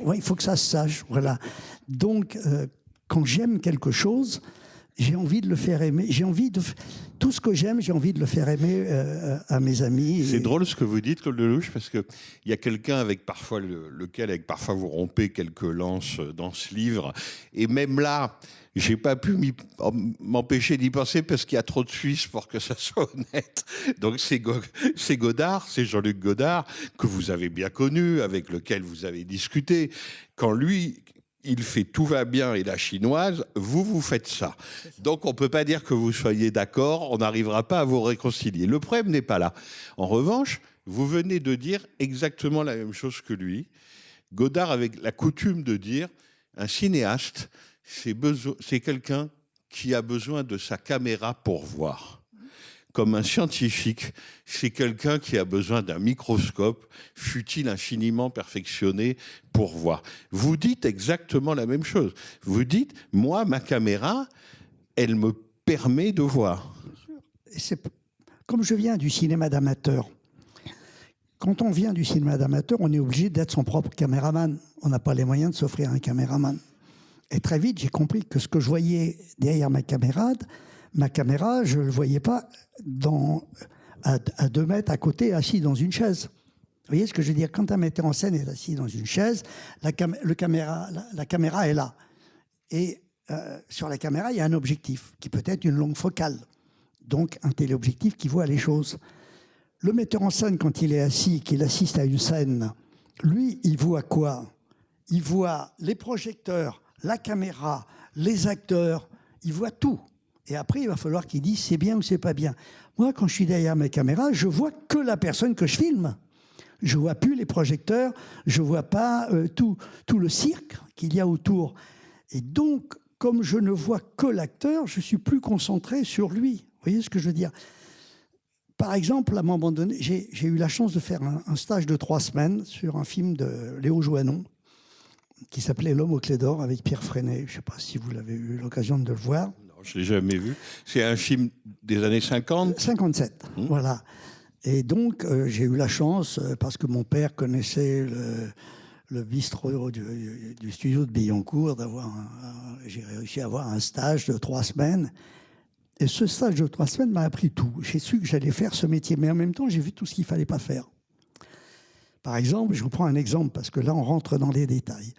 Ouais, il faut que ça se sache. Voilà. Donc, quand j'aime quelque chose, j'ai envie de le faire aimer. Tout ce que j'aime, j'ai envie de le faire aimer à mes amis. C'est drôle ce que vous dites, Claude Lelouch, parce qu'il y a quelqu'un avec parfois lequel parfois vous rompez quelques lances dans ce livre. Et même là, j'ai pas pu m'empêcher d'y penser parce qu'il y a trop de Suisses pour que ça soit honnête. Donc c'est Godard, c'est Jean-Luc Godard, que vous avez bien connu, avec lequel vous avez discuté. Quand lui, il fait tout va bien et la chinoise, vous faites ça. Donc on ne peut pas dire que vous soyez d'accord, on n'arrivera pas à vous réconcilier. Le problème n'est pas là. En revanche, vous venez de dire exactement la même chose que lui. Godard avait la coutume de dire, un cinéaste, c'est quelqu'un qui a besoin de sa caméra pour voir. Comme un scientifique, c'est quelqu'un qui a besoin d'un microscope, fût-il infiniment perfectionné, pour voir. Vous dites exactement la même chose. Vous dites, moi, ma caméra, elle me permet de voir. Bien sûr. Comme je viens du cinéma d'amateur, quand on vient du cinéma d'amateur, on est obligé d'être son propre caméraman. On n'a pas les moyens de s'offrir un caméraman. Et très vite, j'ai compris que ce que je voyais derrière ma caméra, je ne le voyais pas à 2 mètres à côté, assis dans une chaise. Vous voyez ce que je veux dire? Quand un metteur en scène est assis dans une chaise, la caméra est là. Et sur la caméra, il y a un objectif, qui peut être une longue focale. Donc, un téléobjectif qui voit les choses. Le metteur en scène, quand il est assis, qu'il assiste à une scène, lui, il voit quoi? Il voit les projecteurs, la caméra, les acteurs, il voit tout. Et après, il va falloir qu'il dise c'est bien ou c'est pas bien. Moi, quand je suis derrière mes caméras, je vois que la personne que je filme. Je vois plus les projecteurs, je vois pas tout le cirque qu'il y a autour. Et donc, comme je ne vois que l'acteur, je suis plus concentré sur lui. Vous voyez ce que je veux dire? Par exemple, à un moment donné, j'ai eu la chance de faire un stage de 3 semaines sur un film de Léo Joannon qui s'appelait L'homme aux clés d'or avec Pierre Freinet. Je ne sais pas si vous l'avez eu l'occasion de le voir. Non, je ne l'ai jamais vu. C'est un film des années 50 57, voilà. Et donc, j'ai eu la chance, parce que mon père connaissait le bistrot du studio de Billancourt, j'ai réussi à avoir un stage de 3 semaines. Et ce stage de 3 semaines m'a appris tout. J'ai su que j'allais faire ce métier, mais en même temps, j'ai vu tout ce qu'il ne fallait pas faire. Par exemple, je vous prends un exemple, parce que là, on rentre dans les détails.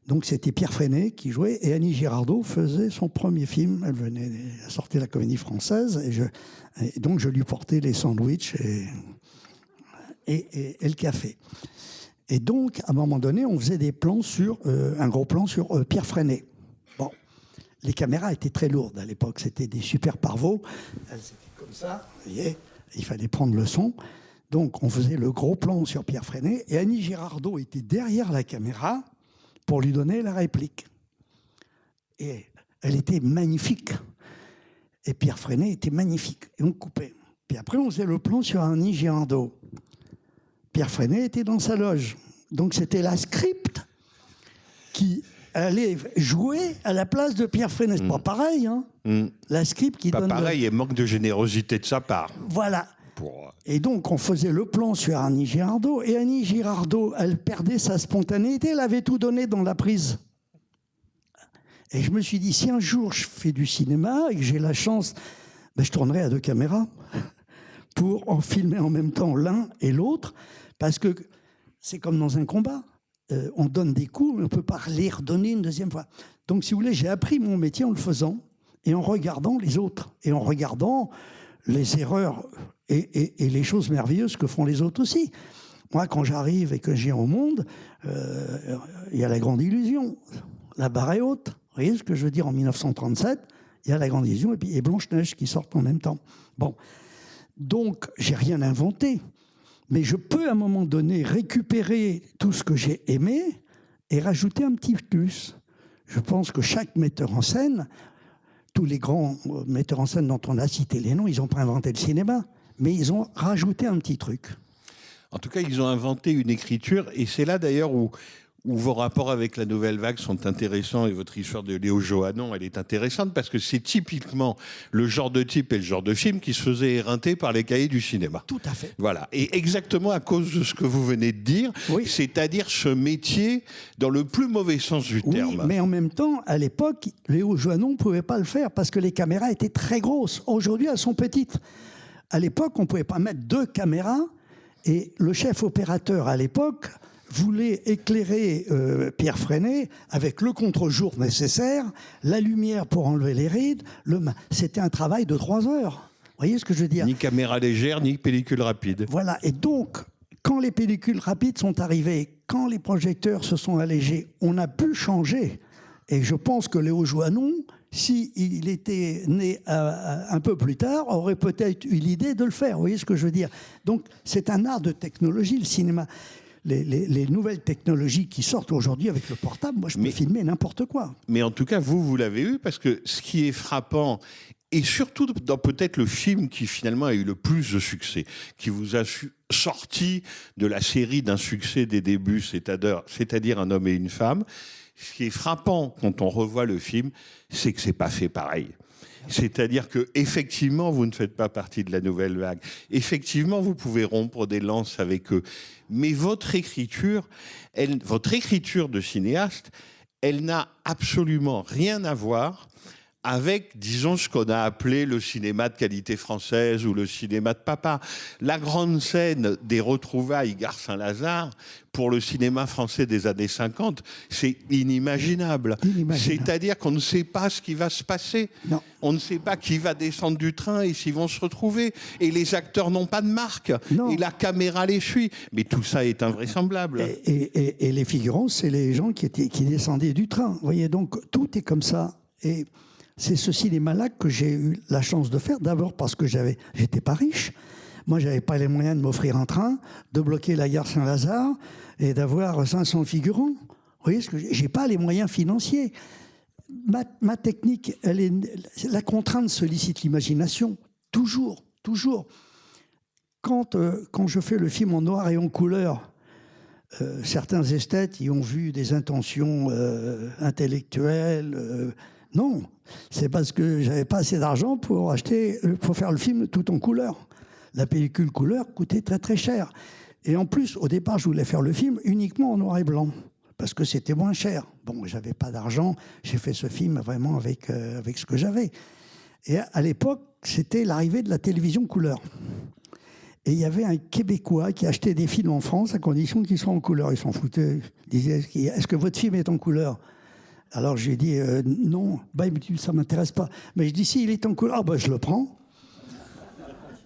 Donc, c'était Pierre Freinet qui jouait, et Annie Girardot faisait son premier film. Elle venait à sortir de la Comédie Française, et donc je lui portais les sandwichs et le café. Et donc, à un moment donné, on faisait des plans un gros plan sur Pierre Freinet. Bon, les caméras étaient très lourdes à l'époque, c'était des super parvos. Elles étaient comme ça, vous voyez, il fallait prendre le son. Donc, on faisait le gros plan sur Pierre Freinet, et Annie Girardot était derrière la caméra pour lui donner la réplique. Et elle était magnifique. Et Pierre Freinet était magnifique. Et on coupait. Puis après, on faisait le plan sur Annie Girardot. Pierre Freinet était dans sa loge. Donc, c'était la script qui allait jouer à la place de Pierre Freinet. C'est pas pareil, hein. La script qui Pas donne... pareil, et manque de générosité de sa part. Voilà. Et donc, on faisait le plan sur Annie Girardot. Et Annie Girardot, elle perdait sa spontanéité. Elle avait tout donné dans la prise. Et je me suis dit, si un jour je fais du cinéma et que j'ai la chance, ben, je tournerai à 2 caméras pour en filmer en même temps l'un et l'autre. Parce que c'est comme dans un combat. On donne des coups, mais on ne peut pas les redonner une deuxième fois. Donc, si vous voulez, j'ai appris mon métier en le faisant et en regardant les autres. Et en regardant les erreurs et les choses merveilleuses que font les autres aussi. Moi, quand j'arrive et que je viens au monde, il y a la grande illusion. La barre est haute. Vous voyez ce que je veux dire? En 1937, il y a la grande illusion et Blanche-Neige qui sortent en même temps. Bon. Donc, j'ai rien inventé. Mais je peux, à un moment donné, récupérer tout ce que j'ai aimé et rajouter un petit plus. Je pense que chaque metteur en scène, tous les grands metteurs en scène dont on a cité les noms, ils n'ont pas inventé le cinéma, mais ils ont rajouté un petit truc. En tout cas, ils ont inventé une écriture, et c'est là d'ailleurs où vos rapports avec la nouvelle vague sont intéressants, et votre histoire de Léo Joannon, elle est intéressante, parce que c'est typiquement le genre de type et le genre de film qui se faisait éreinter par les cahiers du cinéma. Tout à fait. Voilà. Et exactement à cause de ce que vous venez de dire, oui. C'est-à-dire ce métier dans le plus mauvais sens du terme. Oui, mais en même temps, à l'époque, Léo Joannon ne pouvait pas le faire, parce que les caméras étaient très grosses. Aujourd'hui, elles sont petites. À l'époque, on ne pouvait pas mettre 2 caméras, et le chef opérateur, à l'époque, voulait éclairer Pierre Freinet avec le contre-jour nécessaire, la lumière pour enlever les rides. C'était un travail de 3 heures. Vous voyez ce que je veux dire? Ni caméra légère, ni pellicule rapide. Voilà. Et donc, quand les pellicules rapides sont arrivées, quand les projecteurs se sont allégés, on a pu changer. Et je pense que Léo Joannon, s'il était né un peu plus tard, aurait peut-être eu l'idée de le faire. Vous voyez ce que je veux dire? Donc, c'est un art de technologie, le cinéma. Les nouvelles technologies qui sortent aujourd'hui avec le portable, moi je peux filmer n'importe quoi. Mais en tout cas, vous l'avez eu, parce que ce qui est frappant, et surtout dans peut-être le film qui finalement a eu le plus de succès, qui vous a sorti de la série d'un succès des débuts, c'est-à-dire Un homme et une femme, ce qui est frappant quand on revoit le film, c'est que c'est pas fait pareil. C'est-à-dire que effectivement, vous ne faites pas partie de la nouvelle vague. Effectivement, vous pouvez rompre des lances avec eux. Mais votre écriture de cinéaste, elle n'a absolument rien à voir avec, disons, ce qu'on a appelé le cinéma de qualité française ou le cinéma de papa. La grande scène des retrouvailles Gare Saint-Lazare, pour le cinéma français des années 50, c'est inimaginable. C'est-à-dire qu'on ne sait pas ce qui va se passer. Non. On ne sait pas qui va descendre du train et s'ils vont se retrouver. Et les acteurs n'ont pas de marque. Non. Et la caméra les suit. Mais tout ça est invraisemblable. Et les figurants, c'est les gens qui descendaient du train. Vous voyez, donc tout est comme ça. Et c'est ce cinéma-là que j'ai eu la chance de faire. D'abord parce que j'étais pas riche. Moi, je n'avais pas les moyens de m'offrir un train, de bloquer la gare Saint-Lazare et d'avoir 500 figurants. Vous voyez, j'ai pas les moyens financiers. ma technique, la contrainte sollicite l'imagination, toujours, toujours. Quand je fais le film en noir et en couleur, certains esthètes y ont vu des intentions intellectuelles. Non, c'est parce que j'avais pas assez d'argent pour faire le film tout en couleur. La pellicule couleur coûtait très très cher. Et en plus, au départ, je voulais faire le film uniquement en noir et blanc, parce que c'était moins cher. Bon, j'avais pas d'argent, j'ai fait ce film vraiment avec ce que j'avais. Et à l'époque, c'était l'arrivée de la télévision couleur. Et il y avait un Québécois qui achetait des films en France à condition qu'ils soient en couleur. Il s'en foutait. Il disait, est-ce que votre film est en couleur? Alors j'ai dit, non. Bah, il me dit, ça ne m'intéresse pas. Mais je dis, si, il est en couleur. Ah, bah, je le prends.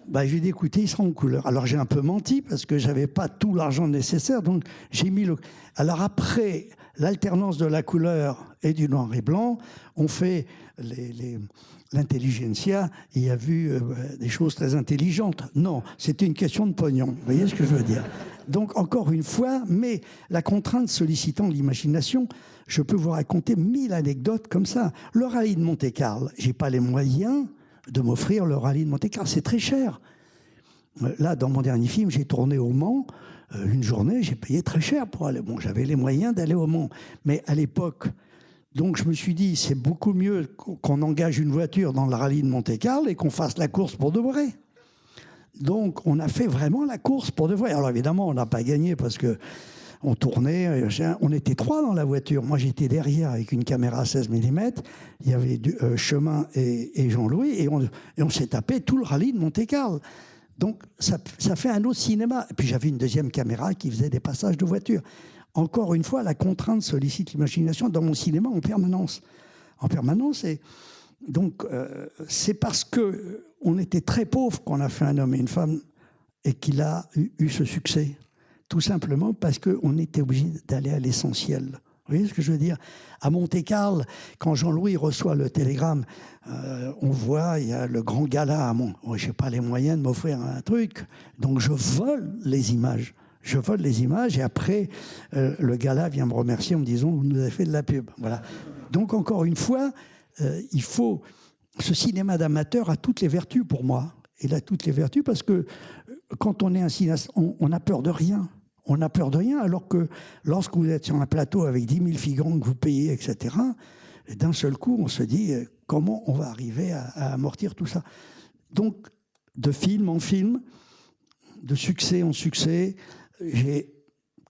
Bah, je lui ai dit, écoutez, il sera en couleur. Alors j'ai un peu menti parce que je n'avais pas tout l'argent nécessaire. Donc j'ai mis le... Alors après l'alternance de la couleur et du noir et blanc, on fait l'intelligentsia. Il a vu des choses très intelligentes. Non, c'était une question de pognon. Vous voyez ce que je veux dire? Donc encore une fois, mais la contrainte sollicitant l'imagination, je peux vous raconter 1000 anecdotes comme ça. Le rallye de Monte-Carlo, j'ai pas les moyens de m'offrir le rallye de Monte-Carlo. C'est très cher. Là, dans mon dernier film, j'ai tourné au Mans. Une journée, j'ai payé très cher pour aller. Bon, j'avais les moyens d'aller au Mans. Mais à l'époque, donc je me suis dit, c'est beaucoup mieux qu'on engage une voiture dans le rallye de Monte-Carlo et qu'on fasse la course pour de vrai. Donc, on a fait vraiment la course pour de vrai. Alors évidemment, on n'a pas gagné parce que on tournait, on était 3 dans la voiture. Moi, j'étais derrière avec une caméra 16 mm. Il y avait Chemin et Jean-Louis, et on s'est tapé tout le rallye de Monte-Carlo. Donc, ça fait un autre cinéma. Et puis, j'avais une deuxième caméra qui faisait des passages de voiture. Encore une fois, la contrainte sollicite l'imagination dans mon cinéma en permanence. En permanence. Et donc, c'est parce qu'on était très pauvres qu'on a fait Un homme et une femme et qu'il a eu ce succès. Tout simplement parce qu'on était obligé d'aller à l'essentiel. Vous voyez ce que je veux dire? À Monte-Carlo, quand Jean-Louis reçoit le télégramme, on voit, il y a le grand gala. Je n'ai pas les moyens de m'offrir un truc, donc je vole les images. Je vole les images et après, le gala vient me remercier en me disant « Vous nous avez fait de la pub ». Voilà. Donc encore une fois, il faut... Ce cinéma d'amateur a toutes les vertus pour moi. Il a toutes les vertus parce que quand on est un cinéaste, on n'a peur de rien. On n'a peur de rien, alors que lorsque vous êtes sur un plateau avec 10 000 figurants que vous payez, etc., d'un seul coup, on se dit comment on va arriver à amortir tout ça. Donc, de film en film, de succès en succès,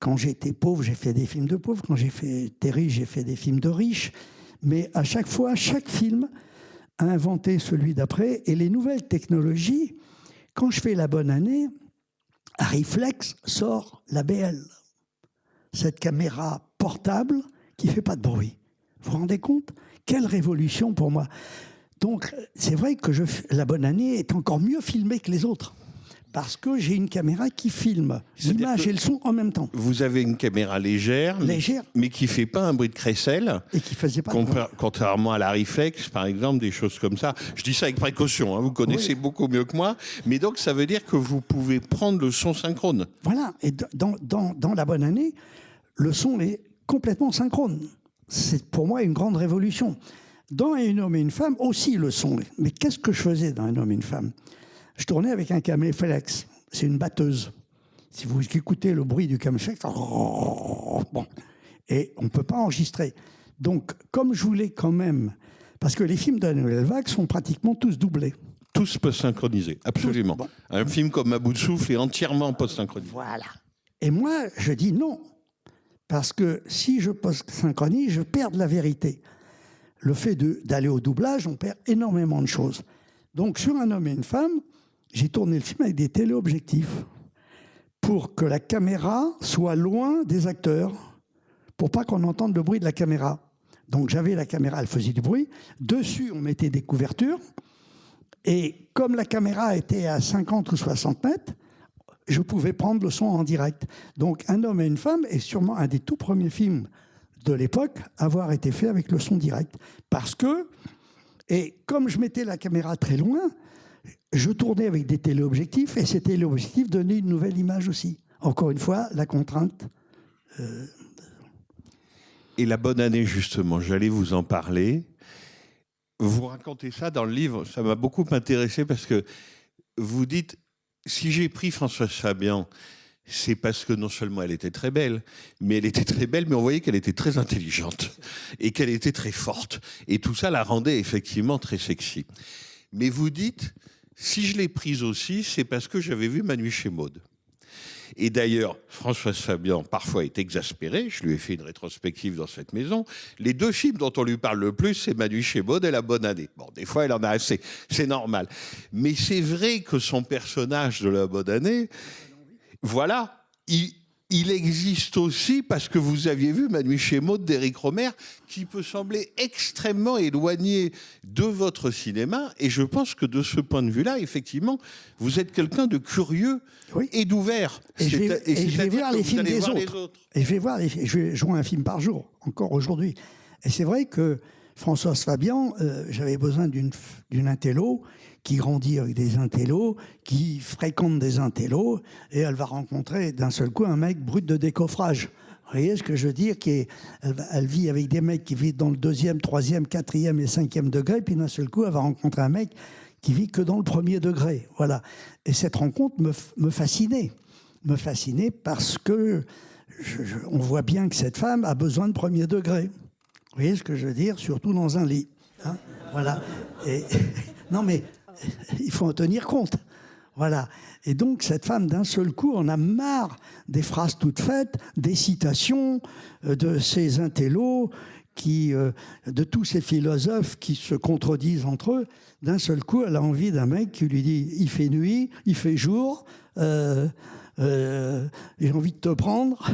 quand j'étais pauvre, j'ai fait des films de pauvres. Quand j'étais riche, j'ai fait des films de riches. Mais à chaque fois, chaque film a inventé celui d'après. Et les nouvelles technologies, quand je fais La Bonne Année, Arriflex sort la BL, cette caméra portable qui ne fait pas de bruit. Vous vous rendez compte? Quelle révolution pour moi! Donc, c'est vrai que La Bonne Année est encore mieux filmée que les autres. Parce que j'ai une caméra qui filme l'image et le son en même temps. Vous avez une caméra légère, mais qui ne fait pas un bruit de crécelle. Et qui faisait pas de bruit. Contrairement à la Reflex, par exemple, des choses comme ça. Je dis ça avec précaution, hein, vous connaissez beaucoup mieux que moi. Mais donc, ça veut dire que vous pouvez prendre le son synchrone. Voilà. Et dans La Bonne Année, le son est complètement synchrone. C'est pour moi une grande révolution. Dans Un homme et une femme, aussi le son. Mais qu'est-ce que je faisais dans Un homme et une femme? Je tournais avec un caméflex. C'est une batteuse. Si vous écoutez le bruit du caméflex, bon, et on ne peut pas enregistrer. Donc, comme je voulais quand même... Parce que les films de la Nouvelle Vague sont pratiquement tous doublés. Tous post-synchronisés, absolument. Bon. Un film comme À bout de souffle est entièrement post-synchronisé. Voilà. Et moi, je dis non. Parce que si je post-synchronise, je perds de la vérité. Le fait d'aller au doublage, on perd énormément de choses. Donc, sur Un homme et une femme, j'ai tourné le film avec des téléobjectifs pour que la caméra soit loin des acteurs, pour pas qu'on entende le bruit de la caméra. Donc, j'avais la caméra, elle faisait du bruit. Dessus, on mettait des couvertures. Et comme la caméra était à 50 ou 60 mètres, je pouvais prendre le son en direct. Donc, Un homme et une femme est sûrement un des tout premiers films de l'époque à avoir été fait avec le son direct. Parce que, et comme je mettais la caméra très loin, je tournais avec des téléobjectifs et ces téléobjectifs donnaient une nouvelle image aussi. Encore une fois, la contrainte. Et la bonne année, justement, j'allais vous en parler. Vous racontez ça dans le livre, ça m'a beaucoup intéressé parce que vous dites, si j'ai pris Françoise Fabian, c'est parce que non seulement elle était très belle, mais on voyait qu'elle était très intelligente et qu'elle était très forte. Et tout ça la rendait effectivement très sexy. Mais vous dites, si je l'ai prise aussi, c'est parce que j'avais vu Ma nuit chez Maud. Et d'ailleurs, Françoise Fabian, parfois, est exaspérée. Je lui ai fait une rétrospective dans cette maison. Les deux films dont on lui parle le plus, c'est Ma nuit chez Maud et La bonne année. Bon, des fois, elle en a assez. C'est normal. Mais c'est vrai que son personnage de La bonne année, voilà, il existe aussi parce que vous aviez vu Ma nuit chez Maud d'Éric Rohmer, qui peut sembler extrêmement éloigné de votre cinéma. Et je pense que de ce point de vue-là, effectivement, vous êtes quelqu'un de curieux et d'ouvert. Et je vais voir les films des autres. Et je vais jouer un film par jour, encore aujourd'hui. Et c'est vrai que Françoise Fabian, j'avais besoin d'une intello qui grandit avec des intellos, qui fréquente des intellos, et elle va rencontrer d'un seul coup un mec brut de décoffrage. Vous voyez ce que je veux dire? Elle vit avec des mecs qui vivent dans le 2e, 3e, 4e et 5e degré, puis d'un seul coup, elle va rencontrer un mec qui vit que dans le 1er degré. Voilà. Et cette rencontre me fascinait. Me fascinait parce que on voit bien que cette femme a besoin de 1er degré. Vous voyez ce que je veux dire? Surtout dans un lit. Hein, voilà. Non mais, il faut en tenir compte. Voilà. Et donc, cette femme, d'un seul coup, en a marre des phrases toutes faites, des citations, de ces intellos, de tous ces philosophes qui se contredisent entre eux. D'un seul coup, elle a envie d'un mec qui lui dit « il fait nuit, il fait jour, j'ai envie de te prendre. »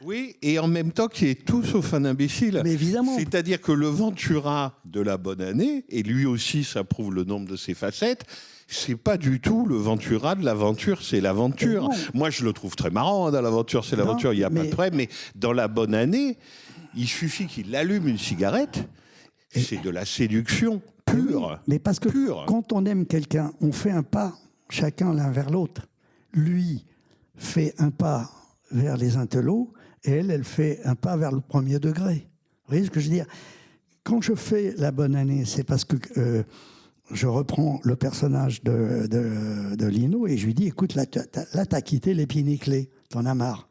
Oui, et en même temps, qui est tout sauf un imbécile. Mais évidemment. C'est-à-dire que le Ventura de La bonne année, et lui aussi, ça prouve le nombre de ses facettes, c'est pas du tout le Ventura de l'aventure, c'est l'aventure. Moi, je le trouve très marrant, dans l'aventure, c'est l'aventure, il n'y a pas de problème. Mais dans La bonne année, il suffit qu'il allume une cigarette, c'est de la séduction pure. Mais parce que quand on aime quelqu'un, on fait un pas chacun l'un vers l'autre. Lui fait un pas vers les intellos et elle fait un pas vers le 1er degré. Vous voyez ce que je veux dire? Quand je fais La bonne année, c'est parce que je reprends le personnage de Lino et je lui dis, écoute, là, t'as quitté les pieds nickelés, t'en as marre.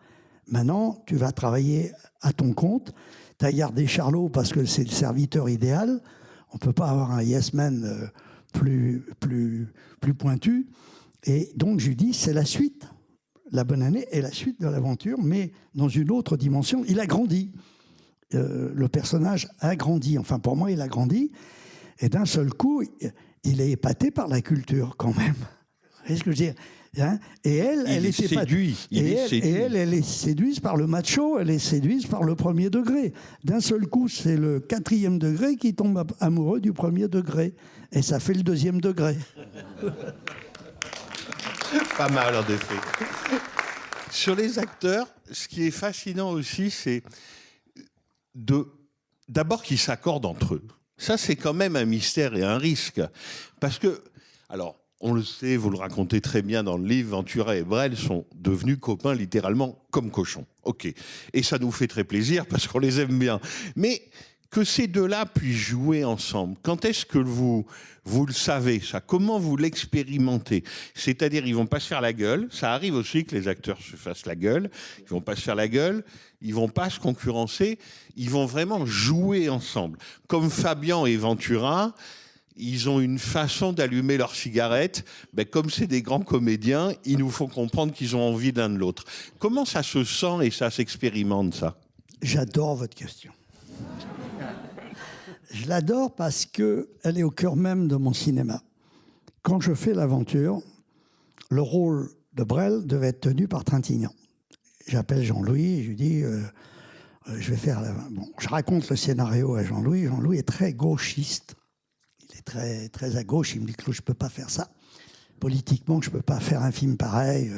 Maintenant, tu vas travailler à ton compte. T'as gardé Charlot parce que c'est le serviteur idéal. On ne peut pas avoir un yes man plus pointu. Et donc, je lui dis, c'est la suite. La bonne année est la suite de l'aventure, mais dans une autre dimension. Il a grandi. Le personnage a grandi. Enfin, pour moi, il a grandi. Et d'un seul coup, il est épaté par la culture, quand même. Vous voyez ce que je veux dire? Hein? Et elle est séduite. Elle est séduite par le macho, elle est séduite par le 1er degré. D'un seul coup, c'est le 4e degré qui tombe amoureux du 1er degré. Et ça fait le 2e degré. Pas mal, en effet. Sur les acteurs, ce qui est fascinant aussi, c'est d'abord qu'ils s'accordent entre eux. Ça, c'est quand même un mystère et un risque. Parce que, alors, on le sait, vous le racontez très bien dans le livre, Ventura et Brel sont devenus copains littéralement comme cochons. Ok. Et ça nous fait très plaisir parce qu'on les aime bien. Mais que ces deux-là puissent jouer ensemble, quand est-ce que vous le savez, ça? Comment vous l'expérimentez? C'est-à-dire, ils vont pas se faire la gueule. Ça arrive aussi que les acteurs se fassent la gueule. Ils vont pas se faire la gueule. Ils vont pas se concurrencer. Ils vont vraiment jouer ensemble. Comme Fabian et Ventura, ils ont une façon d'allumer leur cigarette. Ben, comme c'est des grands comédiens, ils nous font comprendre qu'ils ont envie l'un de l'autre. Comment ça se sent et ça s'expérimente, ça? J'adore votre question. Je l'adore parce qu'elle est au cœur même de mon cinéma. Quand je fais l'aventure, le rôle de Brel devait être tenu par Trintignant. J'appelle Jean-Louis et je lui dis, je vais faire... Bon, je raconte le scénario à Jean-Louis. Jean-Louis est très gauchiste. Il est très, très à gauche. Il me dit, Claude, je ne peux pas faire ça. Politiquement, je ne peux pas faire un film pareil.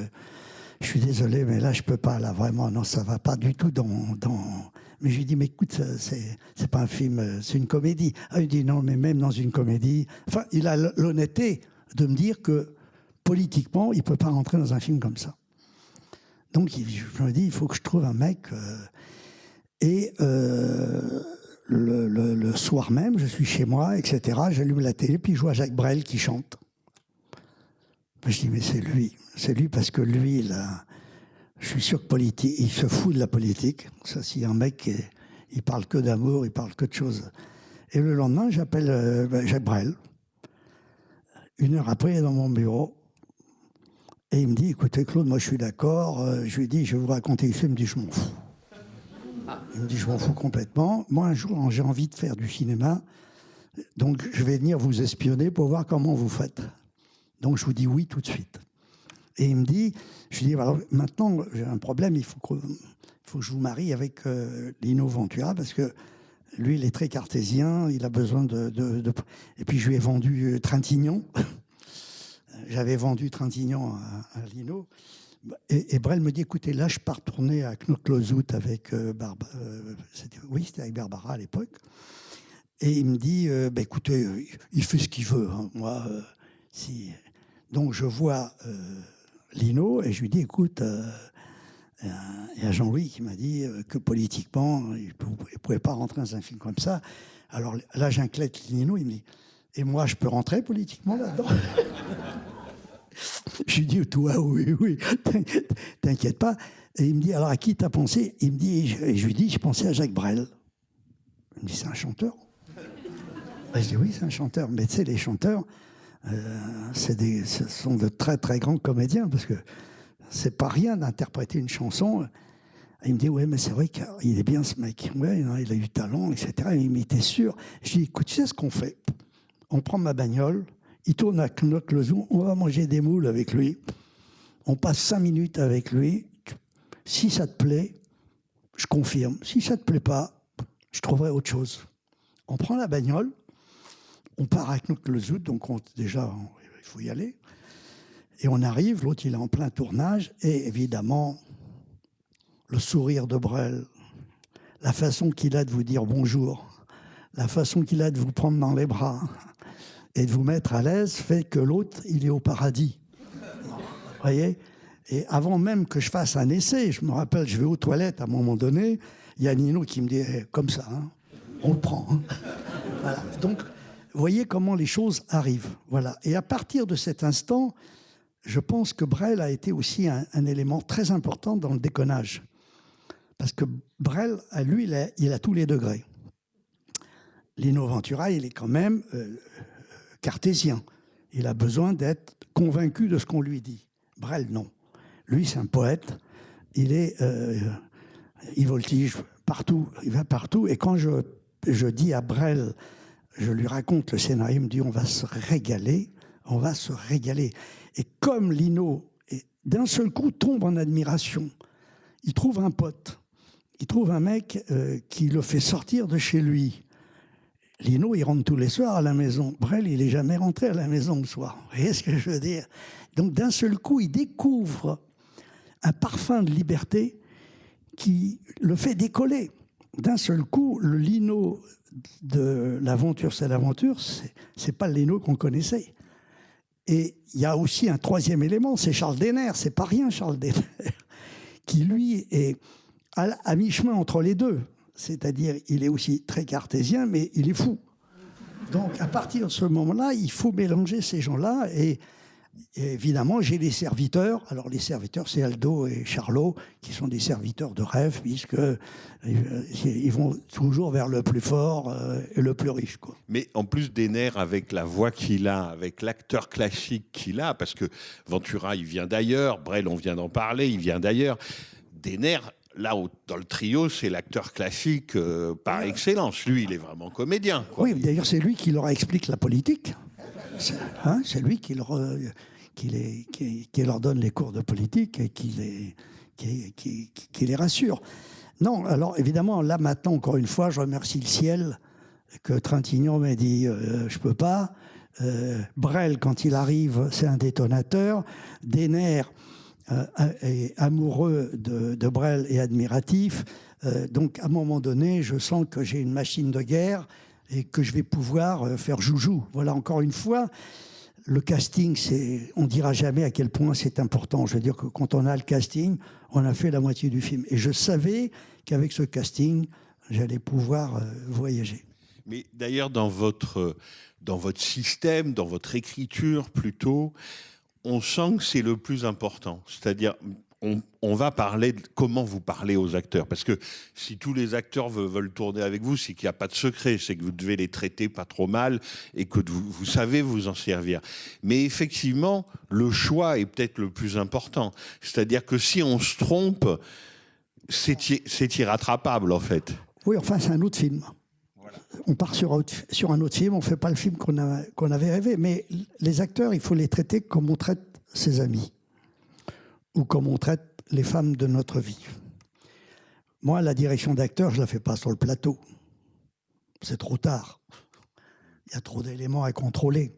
Je suis désolé, mais là, je ne peux pas. Là, vraiment, non, ça ne va pas du tout dans... Mais je lui dis, mais écoute, c'est pas un film, c'est une comédie. Ah, il dit, non, mais même dans une comédie... Enfin, il a l'honnêteté de me dire que, politiquement, il ne peut pas rentrer dans un film comme ça. Donc, je me dis, il faut que je trouve un mec... Et le soir même, je suis chez moi, etc. J'allume la télé, puis je vois Jacques Brel qui chante. Je dis, mais c'est lui parce que lui, là, je suis sûr que politique, il se fout de la politique. Ça, si un mec, il parle que d'amour, il parle que de choses. Et le lendemain, j'appelle Jacques Brel. 1 heure après, il est dans mon bureau. Et il me dit, écoutez, Claude, moi, je suis d'accord. Je lui dis, je vais vous raconter ici. Il me dit, je m'en fous. Il me dit, je m'en fous complètement. Moi, un jour, j'ai envie de faire du cinéma. Donc, je vais venir vous espionner pour voir comment vous faites. Donc, je vous dis oui tout de suite. Et il me dit, je lui dis, alors, maintenant, j'ai un problème, il faut que je vous marie avec Lino Ventura, parce que lui, il est très cartésien, il a besoin de... Et puis, je lui ai vendu Trintignant. J'avais vendu Trintignant à Lino. Et Brel me dit, écoutez, là, je pars tourner à Knoklozout avec Barbara. C'était avec Barbara à l'époque. Et il me dit, écoutez, il fait ce qu'il veut. Hein. Moi, si... Donc, je vois Lino et je lui dis, écoute, il y a Jean-Louis qui m'a dit que politiquement, il ne pouvait pas rentrer dans un film comme ça. Alors là, j'inquiète Lino, il me dit, et moi, je peux rentrer politiquement là-dedans? Je lui dis, toi, oui, t'inquiète pas. Et il me dit, alors à qui t'as pensé? Il me dit, et je lui dis, j'ai pensé à Jacques Brel. Il me dit, c'est un chanteur? Je dis, oui, c'est un chanteur. Mais tu sais, les chanteurs, ce sont de très, très grands comédiens, parce que c'est pas rien d'interpréter une chanson. Il me dit, ouais, mais c'est vrai qu'il est bien ce mec. Ouais, il a eu du talent, etc. Il m'était sûr. Je dis, écoute, tu sais ce qu'on fait? On prend ma bagnole, il tourne à Knoklozout, on va manger des moules avec lui. On passe 5 minutes avec lui. Si ça te plaît, je confirme. Si ça te plaît pas, je trouverai autre chose. On prend la bagnole, on part à Knoklozout, donc déjà, il faut y aller. Et on arrive, l'autre, il est en plein tournage, et évidemment, le sourire de Brel, la façon qu'il a de vous dire bonjour, la façon qu'il a de vous prendre dans les bras et de vous mettre à l'aise fait que l'autre, il est au paradis. Vous voyez? Et avant même que je fasse un essai, je me rappelle, je vais aux toilettes à un moment donné, il y a Nino qui me dit comme ça, hein, on le prend. Hein. Voilà. Donc, vous voyez comment les choses arrivent. Voilà. Et à partir de cet instant, je pense que Brel a été aussi un élément très important dans le déconnage. Parce que Brel, à lui, il a tous les degrés. Lino Ventura, il est quand même cartésien. Il a besoin d'être convaincu de ce qu'on lui dit. Brel, non. Lui, c'est un poète. Il voltige partout. Il va partout. Et quand je dis à Brel, je lui raconte le scénario, il me dit, on va se régaler. On va se régaler. Et comme Lino, d'un seul coup, tombe en admiration, il trouve un pote. Il trouve un mec qui le fait sortir de chez lui. Lino, il rentre tous les soirs à la maison. Brel, il n'est jamais rentré à la maison le soir. Vous voyez ce que je veux dire? Donc, d'un seul coup, il découvre un parfum de liberté qui le fait décoller. D'un seul coup, le Lino de l'aventure, c'est l'aventure, c'est pas le Lino qu'on connaissait. Et il y a aussi un troisième élément, c'est Charles Denner. C'est pas rien, Charles Denner, qui lui est à mi-chemin entre les deux. C'est-à-dire, il est aussi très cartésien, mais il est fou. Donc, à partir de ce moment-là, il faut mélanger ces gens-là. Et évidemment, j'ai les serviteurs. Alors, les serviteurs, c'est Aldo et Charlot, qui sont des serviteurs de rêve, puisqu'ils vont toujours vers le plus fort et le plus riche, quoi. Mais en plus, Denner, avec la voix qu'il a, avec l'acteur classique qu'il a, parce que Ventura, il vient d'ailleurs, Brel, on vient d'en parler, il vient d'ailleurs. Denner, là, dans le trio, c'est l'acteur classique par excellence. Lui, il est vraiment comédien, quoi. Oui, d'ailleurs, c'est lui qui leur explique la politique. C'est lui qui leur donne les cours de politique et qui les rassure. Non, alors évidemment, là maintenant, encore une fois, je remercie le ciel que Trintignant m'a dit je peux pas. Brel, quand il arrive, c'est un détonateur. Denner est amoureux de Brel et admiratif. Donc, à un moment donné, je sens que j'ai une machine de guerre et que je vais pouvoir faire joujou. Voilà, encore une fois, le casting, on ne dira jamais à quel point c'est important. Je veux dire que quand on a le casting, on a fait la moitié du film. Et je savais qu'avec ce casting, j'allais pouvoir voyager. Mais d'ailleurs, dans votre système, dans votre écriture plutôt, on sent que c'est le plus important. C'est-à-dire, on va parler de comment vous parlez aux acteurs. Parce que si tous les acteurs veulent tourner avec vous, c'est qu'il n'y a pas de secret. C'est que vous devez les traiter pas trop mal et que vous savez vous en servir. Mais effectivement, le choix est peut-être le plus important. C'est-à-dire que si on se trompe, c'est irrattrapable, en fait. Oui, enfin, c'est un autre film. Voilà. On part sur un autre film, on ne fait pas le film qu'on avait rêvé. Mais les acteurs, il faut les traiter comme on traite ses amis ou comme on traite les femmes de notre vie. Moi, la direction d'acteur, je ne la fais pas sur le plateau. C'est trop tard. Il y a trop d'éléments à contrôler.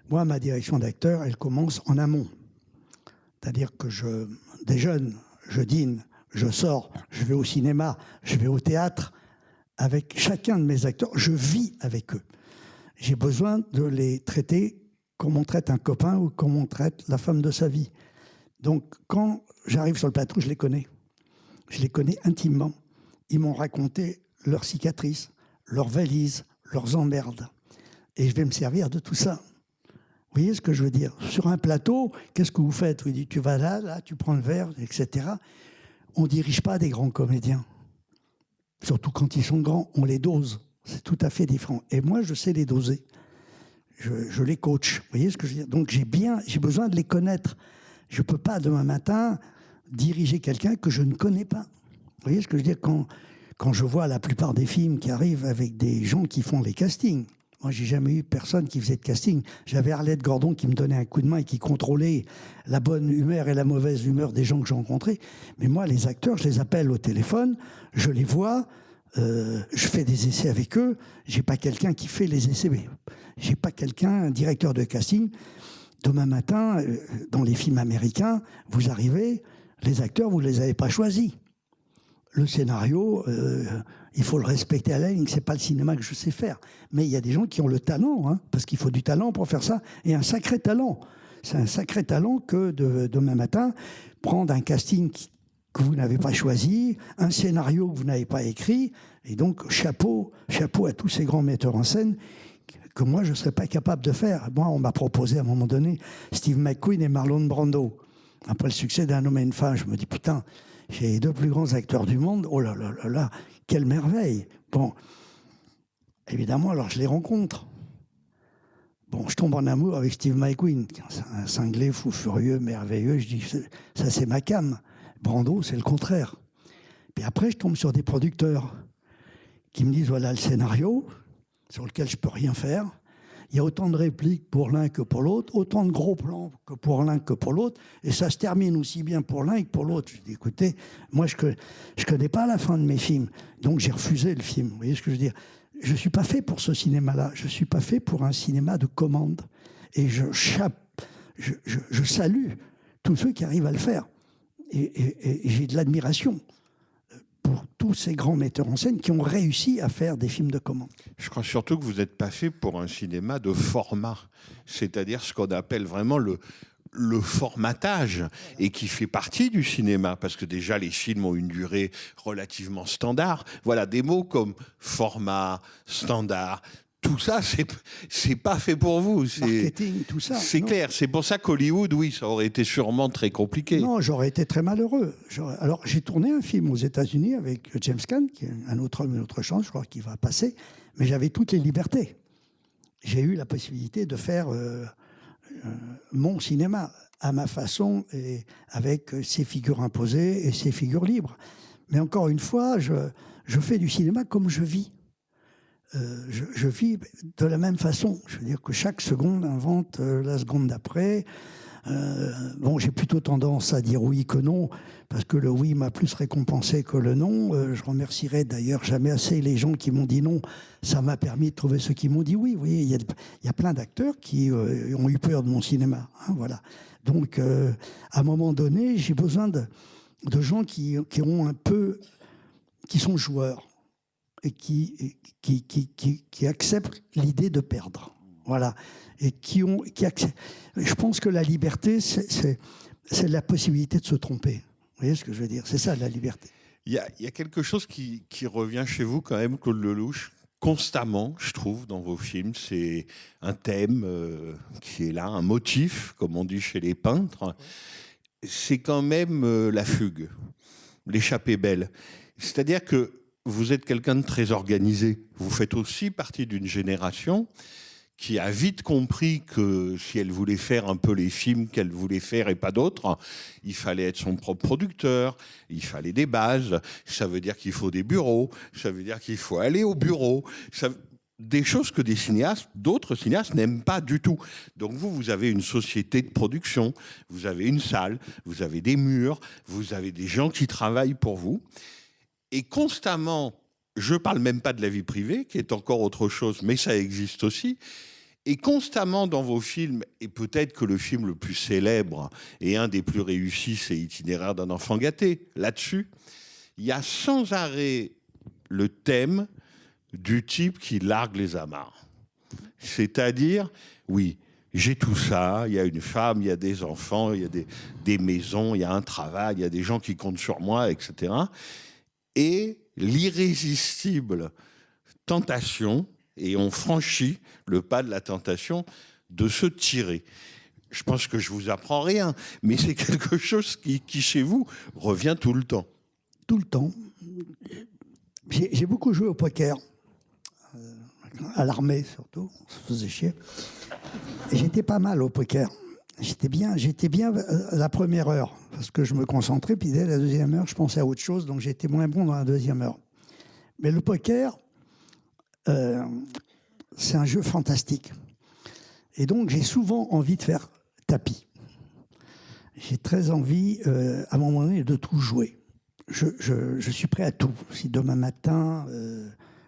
Moi, ma direction d'acteur, elle commence en amont. C'est-à-dire que je déjeune, je dîne, je sors, je vais au cinéma, je vais au théâtre. Avec chacun de mes acteurs, je vis avec eux. J'ai besoin de les traiter comme on traite un copain ou comme on traite la femme de sa vie. Donc, quand j'arrive sur le plateau, je les connais. Je les connais intimement. Ils m'ont raconté leurs cicatrices, leurs valises, leurs emmerdes. Et je vais me servir de tout ça. Vous voyez ce que je veux dire? Sur un plateau, qu'est-ce que vous faites? Vous dites, tu vas là, tu prends le verre, etc. On ne dirige pas des grands comédiens. Surtout quand ils sont grands, on les dose. C'est tout à fait différent. Et moi, je sais les doser. Je les coach. Vous voyez ce que je veux dire? Donc, j'ai besoin de les connaître. Je ne peux pas, demain matin, diriger quelqu'un que je ne connais pas. Vous voyez ce que je veux dire? Quand je vois la plupart des films qui arrivent avec des gens qui font les castings, moi, j'ai jamais eu personne qui faisait de casting. J'avais Arlette Gordon qui me donnait un coup de main et qui contrôlait la bonne humeur et la mauvaise humeur des gens que je rencontrais. Mais moi, les acteurs, je les appelle au téléphone, je les vois, je fais des essais avec eux. J'ai pas quelqu'un qui fait les essais. J'ai pas un directeur de casting. Demain matin, dans les films américains, vous arrivez, les acteurs, vous ne les avez pas choisis. Le scénario, il faut le respecter à la ligne. Ce n'est pas le cinéma que je sais faire. Mais il y a des gens qui ont le talent, hein, parce qu'il faut du talent pour faire ça, et un sacré talent. C'est un sacré talent que demain matin, prendre un casting que vous n'avez pas choisi, un scénario que vous n'avez pas écrit, et donc chapeau à tous ces grands metteurs en scène que moi, je ne serais pas capable de faire. Moi, on m'a proposé à un moment donné Steve McQueen et Marlon Brando. Après le succès d'Un homme et une femme, je me dis, putain, j'ai les deux plus grands acteurs du monde. Oh là là là là, quelle merveille. Bon, évidemment, alors je les rencontre. Bon, je tombe en amour avec Steve McQueen, un cinglé fou furieux, merveilleux. Je dis, ça c'est ma came. Brando, c'est le contraire. Puis après, je tombe sur des producteurs qui me disent, voilà le scénario, sur lequel je ne peux rien faire. Il y a autant de répliques pour l'un que pour l'autre, autant de gros plans que pour l'un que pour l'autre, et ça se termine aussi bien pour l'un que pour l'autre. Je dis, écoutez, moi, je ne connais pas la fin de mes films, donc j'ai refusé le film. Vous voyez ce que je veux dire? Je ne suis pas fait pour ce cinéma-là. Je ne suis pas fait pour un cinéma de commande. Et je salue tous ceux qui arrivent à le faire. Et j'ai de l'admiration pour tous ces grands metteurs en scène qui ont réussi à faire des films de commande. Je crois surtout que vous n'êtes pas fait pour un cinéma de format, c'est-à-dire ce qu'on appelle vraiment le formatage, et qui fait partie du cinéma, parce que déjà les films ont une durée relativement standard. Voilà, des mots comme format, standard, tout ça, c'est pas fait pour vous. Marketing, tout ça. C'est clair. C'est pour ça qu'Hollywood, oui, ça aurait été sûrement très compliqué. Non, j'aurais été très malheureux. Alors, j'ai tourné un film aux États-Unis avec James Caan, qui est un autre homme, une autre chance, je crois qu'il va passer. Mais j'avais toutes les libertés. J'ai eu la possibilité de faire mon cinéma à ma façon, et avec ses figures imposées et ses figures libres. Mais encore une fois, je fais du cinéma comme je vis. Je vis de la même façon. Je veux dire que chaque seconde invente la seconde d'après. Bon, j'ai plutôt tendance à dire oui que non, parce que le oui m'a plus récompensé que le non. Je remercierai d'ailleurs jamais assez les gens qui m'ont dit non. Ça m'a permis de trouver ceux qui m'ont dit oui. Vous voyez, il y a plein d'acteurs qui ont eu peur de mon cinéma. Hein, voilà. Donc, à un moment donné, j'ai besoin de gens qui ont un peu, qui sont joueurs et qui acceptent l'idée de perdre. Voilà. Et je pense que la liberté, c'est la possibilité de se tromper. Vous voyez ce que je veux dire? C'est ça, la liberté. Il y a quelque chose qui revient chez vous quand même, Claude Lelouch, constamment, je trouve, dans vos films. C'est un thème qui est là, un motif, comme on dit chez les peintres. C'est quand même la fugue, l'échappée belle. C'est-à-dire que vous êtes quelqu'un de très organisé. Vous faites aussi partie d'une génération qui a vite compris que si elle voulait faire un peu les films qu'elle voulait faire et pas d'autres, il fallait être son propre producteur, il fallait des bases, ça veut dire qu'il faut des bureaux, ça veut dire qu'il faut aller au bureau, des choses que d'autres cinéastes n'aiment pas du tout. Donc vous avez une société de production, vous avez une salle, vous avez des murs, vous avez des gens qui travaillent pour vous. Et constamment, je ne parle même pas de la vie privée, qui est encore autre chose, mais ça existe aussi. Et constamment dans vos films, et peut-être que le film le plus célèbre et un des plus réussis, c'est Itinéraire d'un enfant gâté. Là-dessus, il y a sans arrêt le thème du type qui largue les amarres. C'est-à-dire, oui, j'ai tout ça, il y a une femme, il y a des enfants, il y a des maisons, il y a un travail, il y a des gens qui comptent sur moi, etc. Et l'irrésistible tentation, et on franchit le pas de la tentation de se tirer. Je pense que je vous apprends rien, mais c'est quelque chose qui chez vous revient tout le temps. Tout le temps. J'ai beaucoup joué au poker, à l'armée surtout, on se faisait chier. Et j'étais pas mal au poker. J'étais bien la première heure, parce que je me concentrais, puis dès la deuxième heure, je pensais à autre chose, donc j'étais moins bon dans la deuxième heure. Mais le poker, c'est un jeu fantastique. Et donc, j'ai souvent envie de faire tapis. J'ai très envie, à un moment donné, de tout jouer. Je suis prêt à tout. Si demain matin,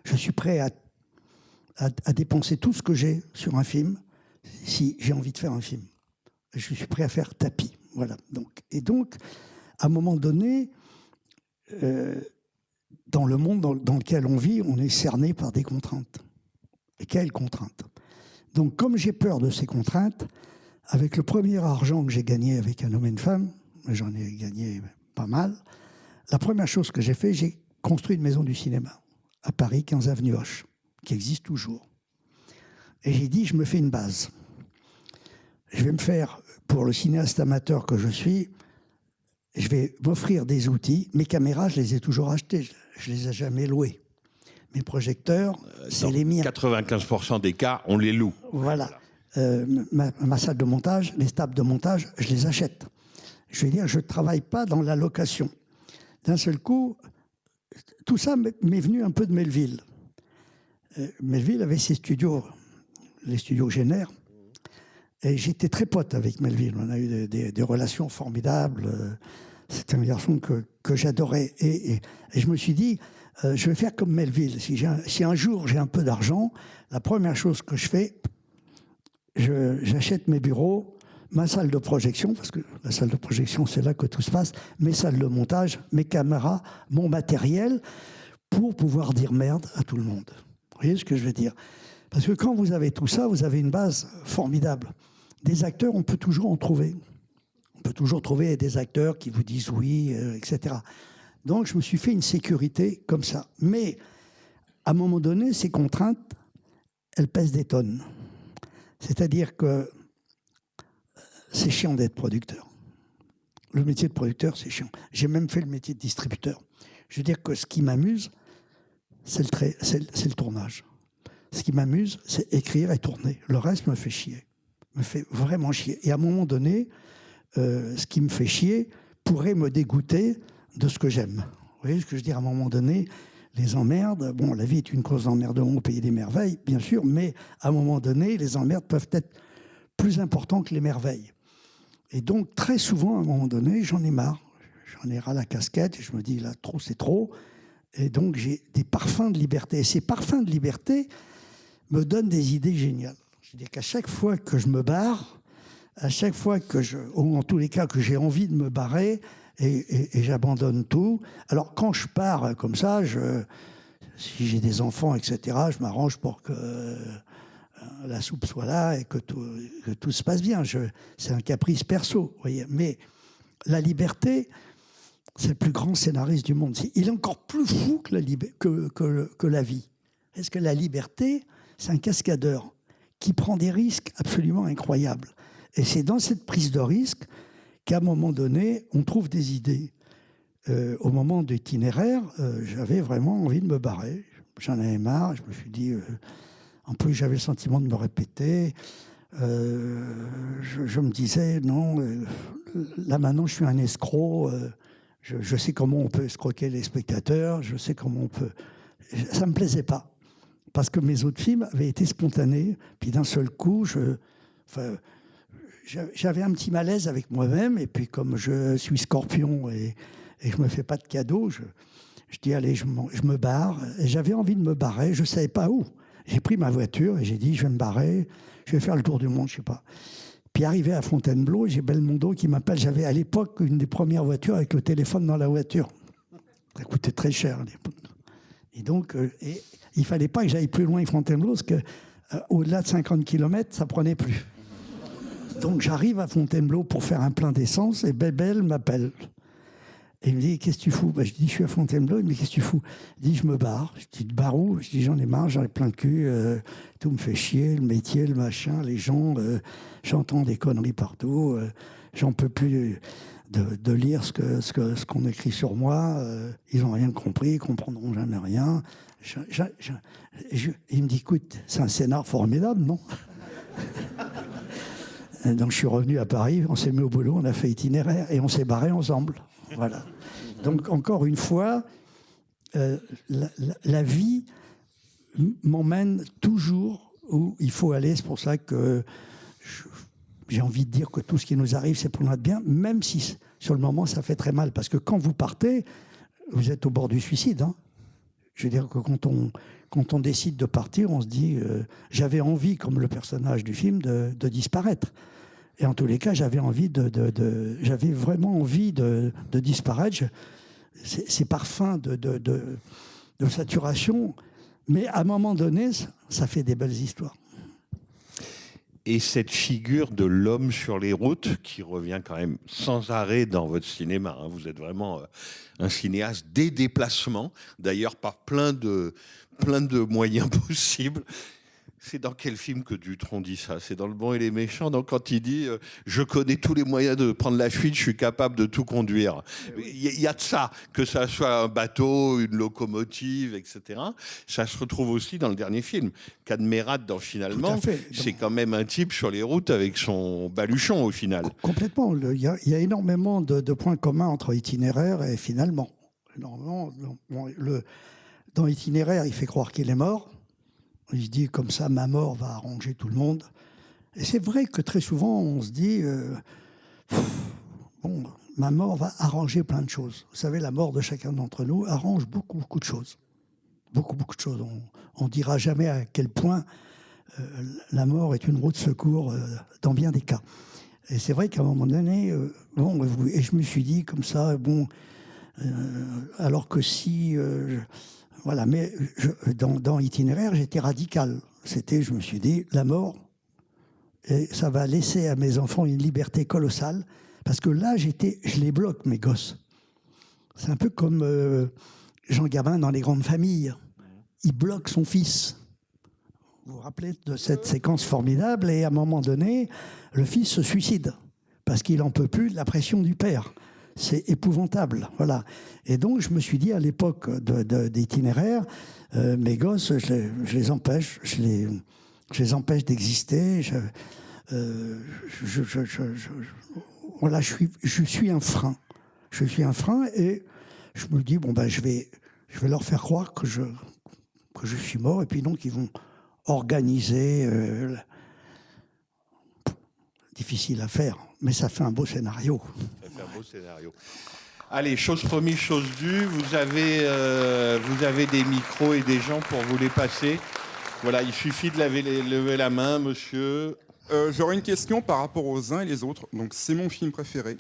je suis prêt à dépenser tout ce que j'ai sur un film, si j'ai envie de faire un film. Je suis prêt à faire tapis. Voilà. Donc, à un moment donné, dans le monde dans lequel on vit, on est cerné par des contraintes. Et quelles contraintes? Donc, comme j'ai peur de ces contraintes, avec le premier argent que j'ai gagné avec Un homme et une femme, j'en ai gagné pas mal, la première chose que j'ai fait, j'ai construit une maison du cinéma à Paris, 15 avenue Hoche, qui existe toujours. Et j'ai dit, je me fais une base. Je vais me faire, pour le cinéaste amateur que je suis, je vais m'offrir des outils. Mes caméras, je les ai toujours achetées. Je ne les ai jamais louées. Mes projecteurs, c'est les miens. 95% des cas, on les loue. Voilà. Ma salle de montage, les tables de montage, je les achète. Je veux dire, je ne travaille pas dans la location. D'un seul coup, tout ça m'est venu un peu de Melville. Melville avait ses studios, les studios Génère. Et j'étais très pote avec Melville. On a eu des relations formidables. C'était un garçon que j'adorais. Et je me suis dit, je vais faire comme Melville. Si un jour j'ai un peu d'argent, la première chose que je fais, j'achète mes bureaux, ma salle de projection, parce que la salle de projection, c'est là que tout se passe, mes salles de montage, mes caméras, mon matériel, pour pouvoir dire merde à tout le monde. Vous voyez ce que je veux dire? Parce que quand vous avez tout ça, vous avez une base formidable. Des acteurs, on peut toujours en trouver. On peut toujours trouver des acteurs qui vous disent oui, etc. Donc, je me suis fait une sécurité comme ça. Mais, à un moment donné, ces contraintes, elles pèsent des tonnes. C'est-à-dire que c'est chiant d'être producteur. Le métier de producteur, c'est chiant. J'ai même fait le métier de distributeur. Je veux dire que ce qui m'amuse, c'est le tournage. Ce qui m'amuse, c'est écrire et tourner. Le reste me fait chier. Me fait vraiment chier. Et à un moment donné, ce qui me fait chier pourrait me dégoûter de ce que j'aime. Vous voyez ce que je veux dire? À un moment donné, les emmerdes, bon, la vie est une cause d'emmerdement au pays des merveilles, bien sûr, mais à un moment donné, les emmerdes peuvent être plus importants que les merveilles. Et donc, très souvent, à un moment donné, j'en ai marre. J'en ai ras la casquette, et je me dis, là, trop, c'est trop. Et donc, j'ai des parfums de liberté. Et ces parfums de liberté me donnent des idées géniales. C'est-à-dire qu'à chaque fois que je me barre, à chaque fois ou en tous les cas que j'ai envie de me barrer, et j'abandonne tout. Alors, quand je pars comme ça, si j'ai des enfants, etc., je m'arrange pour que la soupe soit là et que tout se passe bien. C'est un caprice perso, vous voyez. Mais la liberté, c'est le plus grand scénariste du monde. Il est encore plus fou que la vie. Est-ce que la liberté, c'est un cascadeur qui prend des risques absolument incroyables. Et c'est dans cette prise de risque qu'à un moment donné, on trouve des idées. Au moment de l'itinéraire, j'avais vraiment envie de me barrer. J'en avais marre. Je me suis dit... en plus, j'avais le sentiment de me répéter. Je me disais, non, là maintenant, je suis un escroc. Je sais comment on peut escroquer les spectateurs. Je sais comment on peut... Ça ne me plaisait pas. Parce que mes autres films avaient été spontanés. Puis d'un seul coup, j'avais un petit malaise avec moi-même. Et puis comme je suis Scorpion et je ne me fais pas de cadeaux, je dis, allez, je me barre. Et j'avais envie de me barrer. Je ne savais pas où. J'ai pris ma voiture et j'ai dit, je vais me barrer. Je vais faire le tour du monde, je ne sais pas. Puis arrivé à Fontainebleau, j'ai Belmondo qui m'appelle. J'avais à l'époque une des premières voitures avec le téléphone dans la voiture. Ça coûtait très cher à l'époque. Et donc, il ne fallait pas que j'aille plus loin que Fontainebleau, parce qu'au-delà de 50 km, ça ne prenait plus. Donc j'arrive à Fontainebleau pour faire un plein d'essence, et Bébel m'appelle. Et il me dit, qu'est-ce que tu fous? Je dis, je suis à Fontainebleau. Il me dit, qu'est-ce que tu fous? Il dit, je me barre. Je dis, te barre où? Je dis, j'en ai marre, j'en ai plein le cul. Tout me fait chier, le métier, le machin, les gens. J'entends des conneries partout. J'en peux plus de lire ce qu'on écrit sur moi. Ils n'ont rien compris, ils ne comprendront jamais rien. Il me dit, écoute, c'est un scénar formidable, non? Donc je suis revenu à Paris, on s'est mis au boulot, on a fait itinéraire et on s'est barré ensemble. Voilà. Donc encore une fois, la vie m'emmène toujours où il faut aller. C'est pour ça que j'ai envie de dire que tout ce qui nous arrive, c'est pour notre bien, même si sur le moment, ça fait très mal. Parce que quand vous partez, vous êtes au bord du suicide. Hein. Je veux dire que quand on décide de partir, on se dit j'avais envie, comme le personnage du film, de disparaître. Et en tous les cas, j'avais vraiment envie de disparaître. Ces parfums de saturation, mais à un moment donné, ça fait des belles histoires. Et cette figure de l'homme sur les routes qui revient quand même sans arrêt dans votre cinéma. Hein. Vous êtes vraiment un cinéaste des déplacements, d'ailleurs par plein de moyens possibles. C'est dans quel film que Dutronc dit ça? C'est dans Le Bon et les Méchants. Donc quand il dit je connais tous les moyens de prendre la fuite, je suis capable de tout conduire. Il y a de ça, que ça soit un bateau, une locomotive, etc. Ça se retrouve aussi dans le dernier film. Cadmerat, dans Finalement, c'est quand même un type sur les routes avec son baluchon au final. Complètement. Il y a énormément de points communs entre Itinéraire et Finalement. Dans Itinéraire, il fait croire qu'il est mort. Il se dit, comme ça, ma mort va arranger tout le monde. Et c'est vrai que très souvent, on se dit, ma mort va arranger plein de choses. Vous savez, la mort de chacun d'entre nous arrange beaucoup, beaucoup de choses. Beaucoup, beaucoup de choses. On ne dira jamais à quel point la mort est une roue de secours dans bien des cas. Et c'est vrai qu'à un moment donné, et je me suis dit comme ça, alors que si... Voilà, mais dans Itinéraire, j'étais radical. Je me suis dit, la mort, et ça va laisser à mes enfants une liberté colossale, parce que là, je les bloque, mes gosses. C'est un peu comme Jean Gabin dans Les Grandes Familles. Il bloque son fils. Vous vous rappelez de cette séquence formidable, et à un moment donné, le fils se suicide, parce qu'il n'en peut plus de la pression du père. C'est épouvantable, voilà. Et donc, je me suis dit, à l'époque d'Itinéraire, mes gosses, je les empêche, je les empêche d'exister. Voilà, je suis un frein. Je suis un frein, et je me dis, je vais leur faire croire que je suis mort, et puis donc, ils vont organiser... difficile à faire, mais ça fait un beau scénario. Ça fait un beau scénario. Allez, chose promise, chose due. Vous avez des micros et des gens pour vous les passer. Voilà, il suffit de lever la main, monsieur. J'aurais une question par rapport aux uns et les autres. Donc, c'est mon film préféré.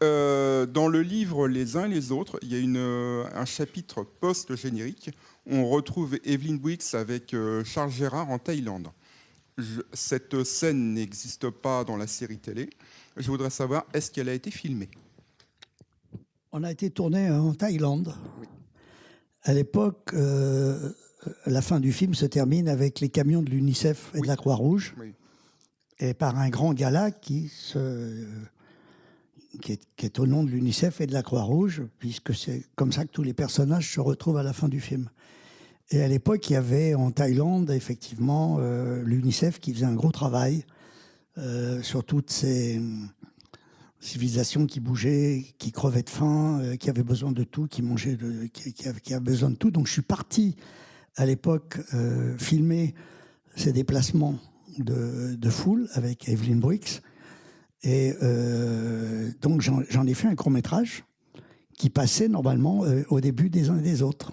Dans le livre Les uns et les autres, il y a un chapitre post-générique. On retrouve Evelyn Wigs avec Charles Gérard en Thaïlande. Cette scène n'existe pas dans la série télé. Je voudrais savoir, est-ce qu'elle a été filmée? On a été tourné en Thaïlande. Oui. À l'époque, la fin du film se termine avec les camions de l'UNICEF et de la Croix-Rouge, Oui. et par un grand gala qui est au nom de l'UNICEF et de la Croix-Rouge, puisque c'est comme ça que tous les personnages se retrouvent à la fin du film. Et à l'époque, il y avait en Thaïlande, effectivement, l'UNICEF qui faisait un gros travail sur toutes ces civilisations qui bougeaient, qui crevaient de faim, qui avaient besoin de tout, qui mangeaient, qui avaient besoin de tout. Donc je suis parti à l'époque filmer ces déplacements de foule avec Evelyn Briggs. Et donc j'en ai fait un court-métrage qui passait normalement au début des uns et des autres.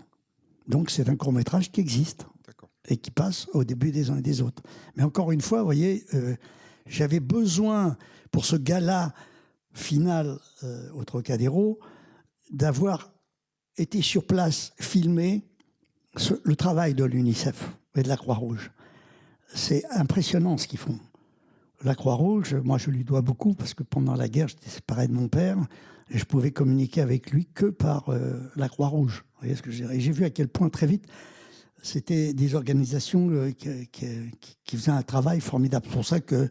Donc c'est un court-métrage qui existe. D'accord. Et qui passe au début des uns et des autres. Mais encore une fois, vous voyez, j'avais besoin, pour ce gala final au Trocadéro, d'avoir été sur place, filmer le travail de l'UNICEF et de la Croix-Rouge. C'est impressionnant ce qu'ils font. La Croix-Rouge, moi je lui dois beaucoup, parce que pendant la guerre, j'étais séparé de mon père, et je pouvais communiquer avec lui que par la Croix-Rouge. Vous voyez ce que je dirais? Et j'ai vu à quel point, très vite, c'était des organisations qui faisaient un travail formidable. C'est pour ça que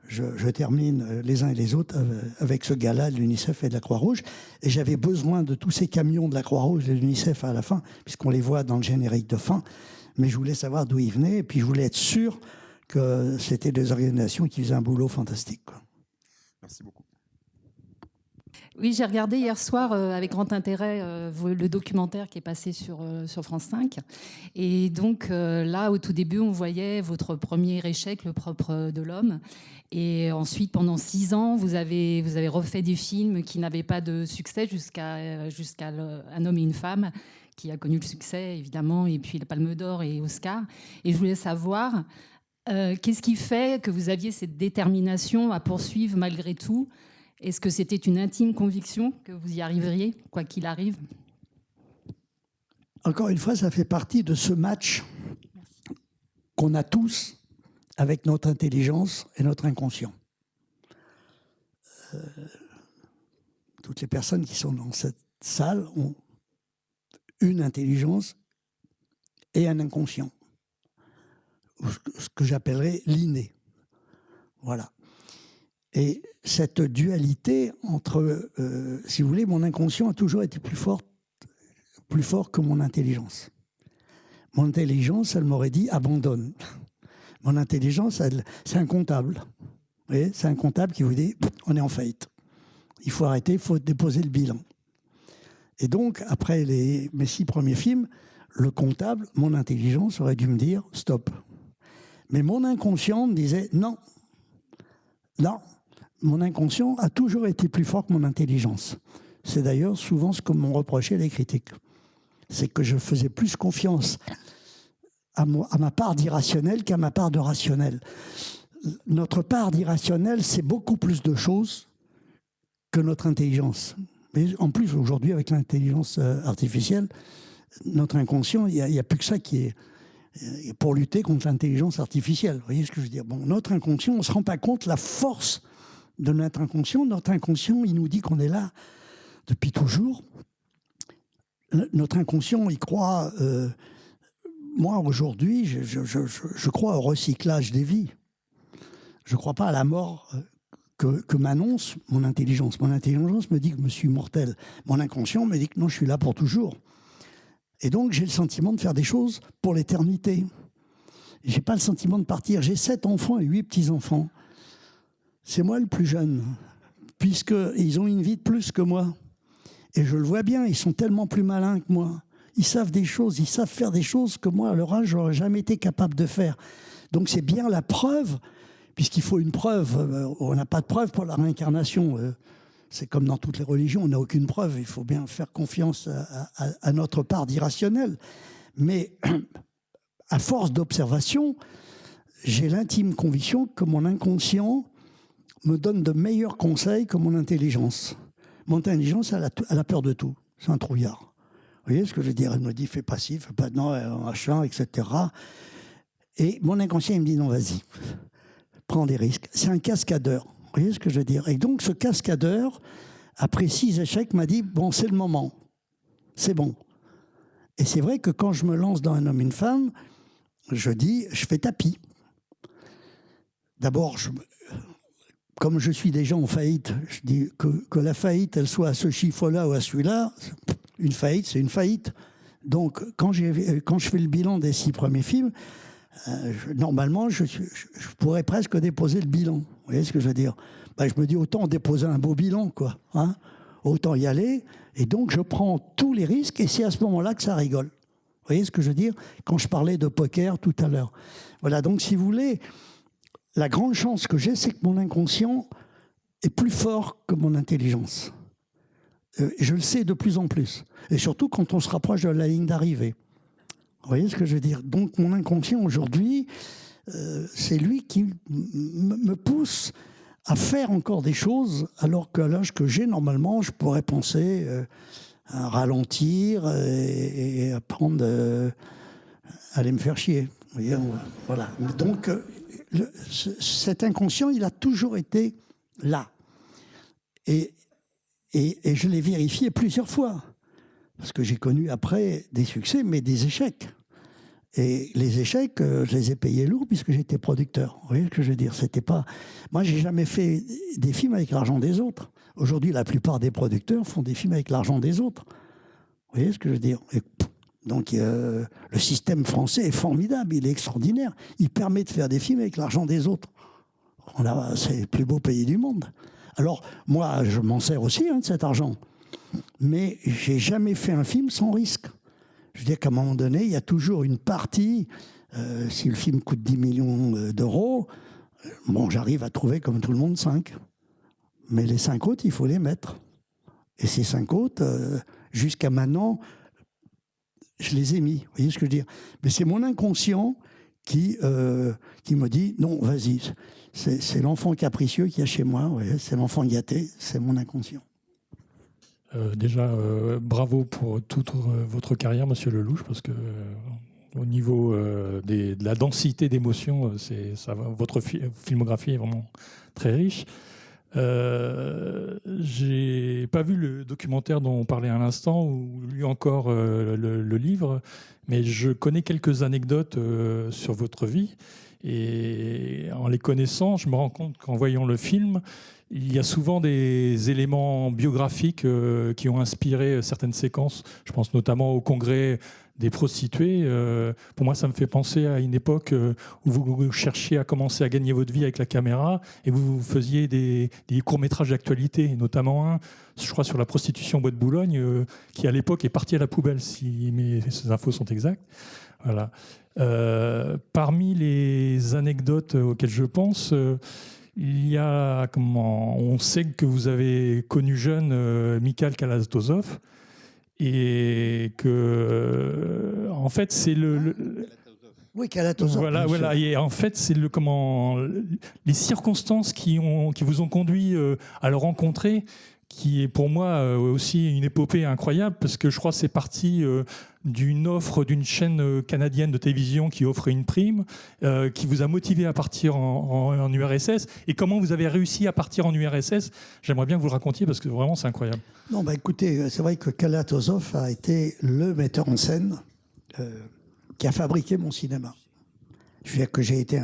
je termine les uns et les autres avec ce gala de l'UNICEF et de la Croix-Rouge. Et j'avais besoin de tous ces camions de la Croix-Rouge et de l'UNICEF à la fin, puisqu'on les voit dans le générique de fin. Mais je voulais savoir d'où ils venaient, et puis je voulais être sûr que c'était des organisations qui faisaient un boulot fantastique, quoi. Merci beaucoup. Oui, j'ai regardé hier soir avec grand intérêt le documentaire qui est passé sur France 5. Et donc là, au tout début, on voyait votre premier échec, Le propre de l'homme. Et ensuite, pendant 6 ans, vous avez refait des films qui n'avaient pas de succès jusqu'à Un homme et une femme, qui a connu le succès, évidemment, et puis la Palme d'Or et Oscar. Et je voulais savoir, qu'est-ce qui fait que vous aviez cette détermination à poursuivre malgré tout? Est-ce que c'était une intime conviction que vous y arriveriez, quoi qu'il arrive? Encore une fois, ça fait partie de ce match qu'on a tous avec notre intelligence et notre inconscient. Toutes les personnes qui sont dans cette salle ont une intelligence et un inconscient, ce que j'appellerais l'inné. Voilà. Et cette dualité entre, si vous voulez, mon inconscient a toujours été plus fort que mon intelligence. Mon intelligence, elle m'aurait dit abandonne. Mon intelligence, c'est un comptable. Vous voyez, c'est un comptable qui vous dit on est en faillite. Il faut arrêter, il faut déposer le bilan. Et donc, après mes 6 premiers films, le comptable, mon intelligence aurait dû me dire stop. Mais mon inconscient me disait non. Mon inconscient a toujours été plus fort que mon intelligence. C'est d'ailleurs souvent ce que m'ont reproché les critiques. C'est que je faisais plus confiance à ma part d'irrationnel qu'à ma part de rationnel. Notre part d'irrationnel, c'est beaucoup plus de choses que notre intelligence. Mais en plus, aujourd'hui, avec l'intelligence artificielle, notre inconscient, il n'y a plus que ça qui est pour lutter contre l'intelligence artificielle. Vous voyez ce que je veux dire? Bon, notre inconscient, on ne se rend pas compte la force de notre inconscient. Notre inconscient, il nous dit qu'on est là depuis toujours. Notre inconscient, il croit... moi, aujourd'hui, je crois au recyclage des vies. Je ne crois pas à la mort que m'annonce mon intelligence. Mon intelligence me dit que je suis mortel. Mon inconscient me dit que non, je suis là pour toujours. Et donc, j'ai le sentiment de faire des choses pour l'éternité. Je n'ai pas le sentiment de partir. J'ai 7 enfants et 8 petits-enfants. C'est moi le plus jeune, puisqu'ils ont une vie de plus que moi. Et je le vois bien, ils sont tellement plus malins que moi. Ils savent des choses, ils savent faire des choses que moi, à leur âge, je n'aurais jamais été capable de faire. Donc c'est bien la preuve, puisqu'il faut une preuve. On n'a pas de preuve pour la réincarnation. C'est comme dans toutes les religions, on n'a aucune preuve. Il faut bien faire confiance à notre part d'irrationnel. Mais à force d'observation, j'ai l'intime conviction que mon inconscient me donne de meilleurs conseils que mon intelligence. Mon intelligence, elle a peur de tout. C'est un trouillard. Vous voyez ce que je veux dire? Elle me dit, fais pas ci, fais pas non, machin, etc. Et mon inconscient, il me dit non, vas-y, prends des risques. C'est un cascadeur. Vous voyez ce que je veux dire? Et donc, ce cascadeur, après 6 échecs, m'a dit bon, c'est le moment. C'est bon. Et c'est vrai que quand je me lance dans Un homme, une femme, je dis, je fais tapis. D'abord, comme je suis déjà en faillite, je dis que la faillite, elle soit à ce chiffre-là ou à celui-là, une faillite, c'est une faillite. Donc, quand je fais le bilan des 6 premiers films, normalement, je pourrais presque déposer le bilan. Vous voyez ce que je veux dire? Je me dis, autant déposer un beau bilan, quoi. Hein, autant y aller. Et donc, je prends tous les risques et c'est à ce moment-là que ça rigole. Vous voyez ce que je veux dire? Quand je parlais de poker tout à l'heure. Voilà, donc si vous voulez, la grande chance que j'ai, c'est que mon inconscient est plus fort que mon intelligence. Je le sais de plus en plus. Et surtout quand on se rapproche de la ligne d'arrivée. Vous voyez ce que je veux dire? Donc mon inconscient aujourd'hui, c'est lui qui me pousse à faire encore des choses, alors qu'à l'âge que j'ai, normalement, je pourrais penser à ralentir et apprendre à aller me faire chier. Vous voyez, voilà. Donc cet inconscient, il a toujours été là. Et je l'ai vérifié plusieurs fois. Parce que j'ai connu après des succès, mais des échecs. Et les échecs, je les ai payés lourd puisque j'étais producteur. Vous voyez ce que je veux dire? C'était pas... Moi, j'ai jamais fait des films avec l'argent des autres. Aujourd'hui, la plupart des producteurs font des films avec l'argent des autres. Vous voyez ce que je veux dire? Donc, le système français est formidable, il est extraordinaire. Il permet de faire des films avec l'argent des autres. C'est le plus beau pays du monde. Alors, moi, je m'en sers aussi de cet argent. Mais j'ai jamais fait un film sans risque. Je veux dire qu'à un moment donné, il y a toujours une partie, si le film coûte 10 millions d'euros, bon, j'arrive à trouver, comme tout le monde, 5. Mais les 5 autres, il faut les mettre. Et ces 5 autres, jusqu'à maintenant, je les ai mis. Vous voyez ce que je veux dire? Mais c'est mon inconscient qui me dit, non, vas-y, c'est l'enfant capricieux qu'il y a chez moi, c'est l'enfant gâté, c'est mon inconscient. Déjà, bravo pour toute votre carrière, Monsieur Lelouch, parce que au niveau de la densité d'émotions, votre filmographie est vraiment très riche. J'ai pas vu le documentaire dont on parlait à l'instant ou lu encore le livre, mais je connais quelques anecdotes sur votre vie. Et en les connaissant, je me rends compte qu'en voyant le film, il y a souvent des éléments biographiques qui ont inspiré certaines séquences. Je pense notamment au congrès des prostituées. Pour moi, ça me fait penser à une époque où vous cherchiez à commencer à gagner votre vie avec la caméra et vous faisiez des courts-métrages d'actualité, notamment un, je crois, sur la prostitution au Bois de Boulogne, qui à l'époque est parti à la poubelle, si ces infos sont exactes. Voilà. Parmi les anecdotes auxquelles je pense, il y a, on sait que vous avez connu jeune Mikhail Kalatozov et que, en fait, c'est oui, Kalatozov. Voilà. Et en fait, c'est les circonstances qui vous ont conduit à le rencontrer, qui est pour moi aussi une épopée incroyable, parce que je crois que c'est parti d'une offre d'une chaîne canadienne de télévision qui offrait une prime, qui vous a motivé à partir en URSS. Et comment vous avez réussi à partir en URSS? J'aimerais bien que vous le racontiez, parce que vraiment, c'est incroyable. Non, écoutez, c'est vrai que Kalatozov a été le metteur en scène qui a fabriqué mon cinéma. Je veux dire que j'ai été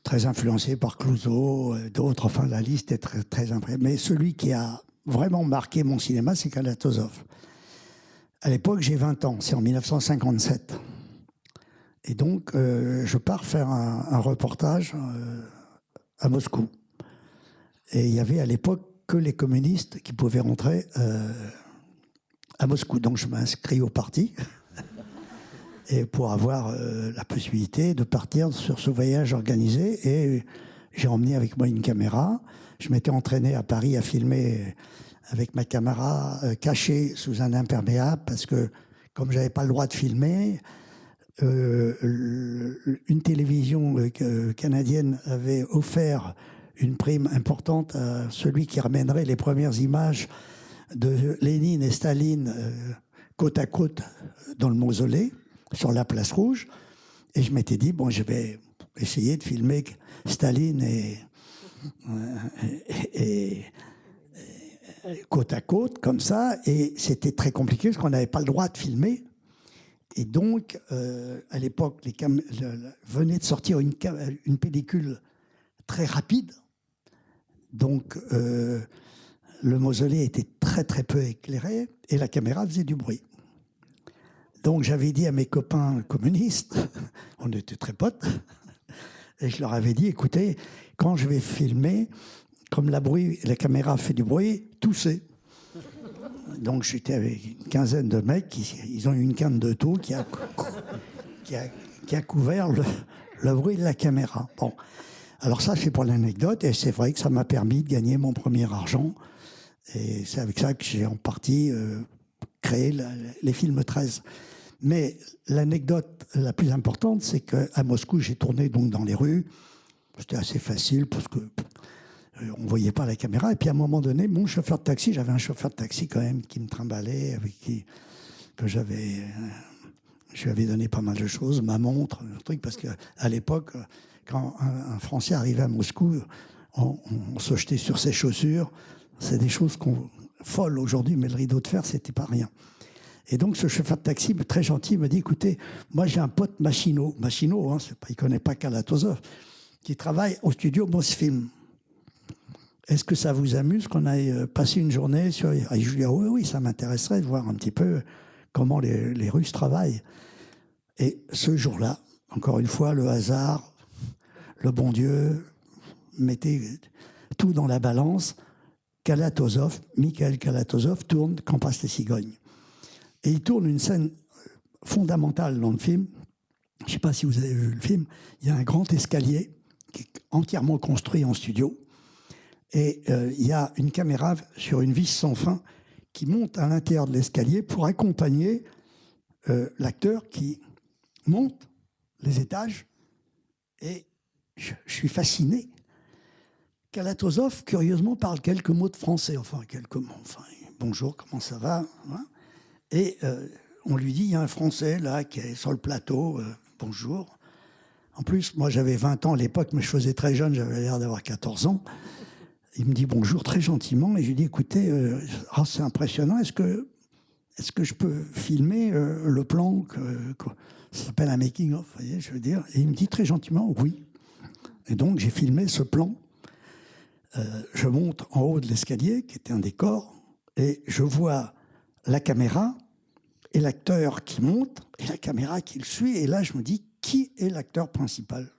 très influencé par Clouzot, d'autres, enfin la liste est très, très impressionnante. Mais celui qui a vraiment marqué mon cinéma, c'est Kalatozov. À l'époque, j'ai 20 ans, c'est en 1957. Et donc, je pars faire un reportage à Moscou. Et il y avait à l'époque que les communistes qui pouvaient rentrer à Moscou. Donc, je m'inscris au parti et pour avoir la possibilité de partir sur ce voyage organisé. Et j'ai emmené avec moi une caméra. Je m'étais entraîné à Paris à filmer avec ma caméra cachée sous un imperméable parce que, comme je n'avais pas le droit de filmer, une télévision canadienne avait offert une prime importante à celui qui ramènerait les premières images de Lénine et Staline côte à côte dans le mausolée, sur la place Rouge. Et je m'étais dit, bon, je vais essayer de filmer Staline et côte à côte, comme ça. Et c'était très compliqué parce qu'on n'avait pas le droit de filmer. Et donc, à l'époque, venait de sortir une pellicule très rapide. Donc, le mausolée était très, très peu éclairé et la caméra faisait du bruit. Donc, j'avais dit à mes copains communistes, on était très potes, et je leur avais dit, écoutez, quand je vais filmer, comme la caméra fait du bruit, toussez. Donc, j'étais avec une quinzaine de mecs, ils ont eu une canne de tout qui a couvert le bruit de la caméra. Bon. Alors ça, c'est pour l'anecdote, et c'est vrai que ça m'a permis de gagner mon premier argent. Et c'est avec ça que j'ai en partie créé les films 13. Mais l'anecdote la plus importante, c'est qu'à Moscou, j'ai tourné donc dans les rues. C'était assez facile parce que on ne voyait pas la caméra. Et puis à un moment donné, mon chauffeur de taxi, j'avais un chauffeur de taxi quand même qui me trimballait, je lui avais donné pas mal de choses, ma montre, un truc, parce qu'à l'époque, quand un Français arrivait à Moscou, on se jetait sur ses chaussures. C'est des choses folles aujourd'hui, mais le rideau de fer, c'était pas rien. Et donc, ce chauffeur de taxi, très gentil, me dit, écoutez, moi, j'ai un pote Machino, hein, il ne connaît pas Kalatozov, qui travaille au studio Mosfilm. Est-ce que ça vous amuse qu'on aille passer une journée sur... Et je lui dis, oui, ça m'intéresserait de voir un petit peu comment les Russes travaillent. Et ce jour-là, encore une fois, le hasard, le bon Dieu, mettait tout dans la balance. Mikhail Kalatozov tourne Quand passent les cigognes. Et il tourne une scène fondamentale dans le film. Je ne sais pas si vous avez vu le film. Il y a un grand escalier qui est entièrement construit en studio. Et il y a une caméra sur une vis sans fin qui monte à l'intérieur de l'escalier pour accompagner l'acteur qui monte les étages. Et je suis fasciné. Kalatozov, curieusement, parle quelques mots de français. Enfin, quelques mots. Enfin, bonjour, comment ça va, hein? Et on lui dit, il y a un Français là qui est sur le plateau, bonjour. En plus, moi j'avais 20 ans à l'époque, mais je faisais très jeune, j'avais l'air d'avoir 14 ans. Il me dit bonjour très gentiment, et je lui dis, écoutez, c'est impressionnant, est-ce que je peux filmer le plan ça s'appelle un making-of, vous voyez, je veux dire. Et il me dit très gentiment, oui. Et donc j'ai filmé ce plan. Je monte en haut de l'escalier, qui était un décor, et je vois la caméra et l'acteur qui monte et la caméra qui le suit. Et là, je me dis, qui est l'acteur principal?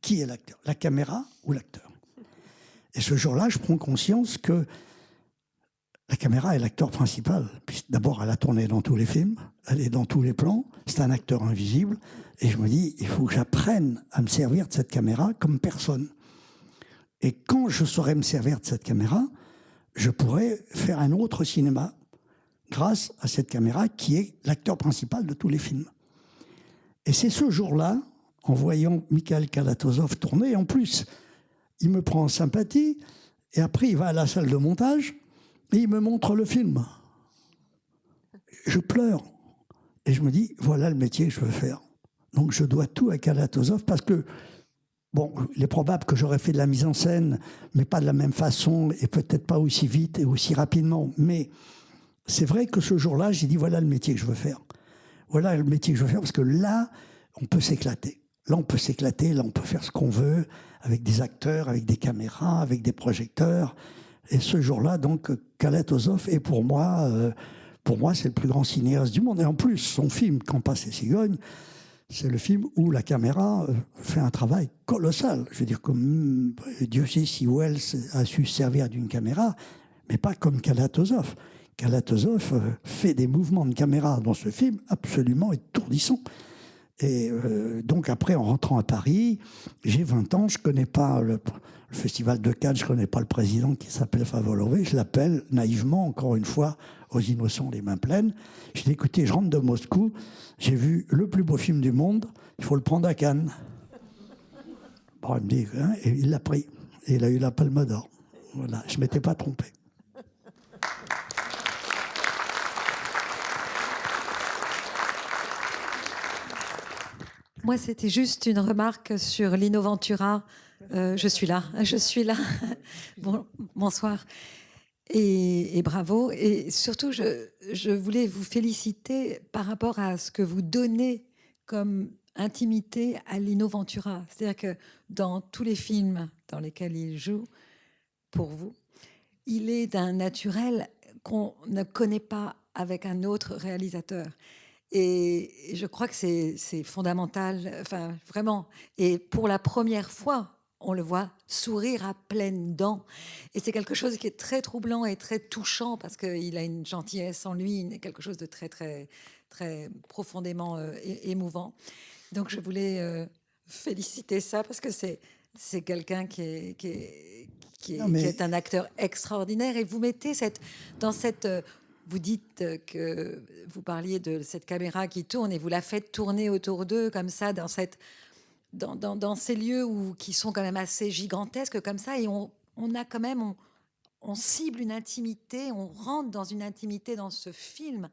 Qui est l'acteur? La caméra ou l'acteur? Et ce jour-là, je prends conscience que la caméra est l'acteur principal. D'abord, elle a tourné dans tous les films, elle est dans tous les plans, c'est un acteur invisible. Et je me dis, il faut que j'apprenne à me servir de cette caméra comme personne. Et quand je saurai me servir de cette caméra, je pourrai faire un autre cinéma grâce à cette caméra qui est l'acteur principal de tous les films. Et c'est ce jour-là, en voyant Mikhail Kalatozov tourner, en plus, il me prend en sympathie, et après il va à la salle de montage, et il me montre le film. Je pleure. Et je me dis, voilà le métier que je veux faire. Donc je dois tout à Kalatozov, parce que, bon, il est probable que j'aurais fait de la mise en scène, mais pas de la même façon, et peut-être pas aussi vite et aussi rapidement, mais... C'est vrai que ce jour-là, j'ai dit, voilà le métier que je veux faire. Voilà le métier que je veux faire, parce que là, on peut s'éclater. Là, on peut s'éclater, là, on peut faire ce qu'on veut, avec des acteurs, avec des caméras, avec des projecteurs. Et ce jour-là, donc, Kalatozov est pour moi, c'est le plus grand cinéaste du monde. Et en plus, son film, Quand passent les cigognes, c'est le film où la caméra fait un travail colossal. Je veux dire, comme Dieu sait si Wells a su se servir d'une caméra, mais pas comme Kalatozov. Kalatozov fait des mouvements de caméra dans ce film absolument étourdissants. Et donc après, en rentrant à Paris, j'ai 20 ans, je ne connais pas le festival de Cannes, je ne connais pas le président qui s'appelle Favolové, je l'appelle naïvement, encore une fois, aux innocents les mains pleines. Je dis, écoutez, je rentre de Moscou, j'ai vu le plus beau film du monde, il faut le prendre à Cannes. Bon, il me dit, hein, et il l'a pris. Et il a eu la Palme d'Or. Voilà, je ne m'étais pas trompé. Moi, c'était juste une remarque sur Lino Ventura. Je suis là. Bon, bonsoir. Et bravo. Et surtout, je voulais vous féliciter par rapport à ce que vous donnez comme intimité à Lino Ventura. C'est-à-dire que dans tous les films dans lesquels il joue, pour vous, il est d'un naturel qu'on ne connaît pas avec un autre réalisateur. Et je crois que c'est fondamental, enfin vraiment. Et pour la première fois, on le voit sourire à pleines dents. Et c'est quelque chose qui est très troublant et très touchant parce qu'il a une gentillesse en lui, quelque chose de très, très, très profondément émouvant. Donc je voulais féliciter ça parce que c'est quelqu'un qui est un acteur extraordinaire. Et vous mettez dans cette... Vous dites que vous parliez de cette caméra qui tourne et vous la faites tourner autour d'eux comme ça dans ces lieux qui sont quand même assez gigantesques comme ça, et on a quand même on cible une intimité, on rentre dans une intimité dans ce film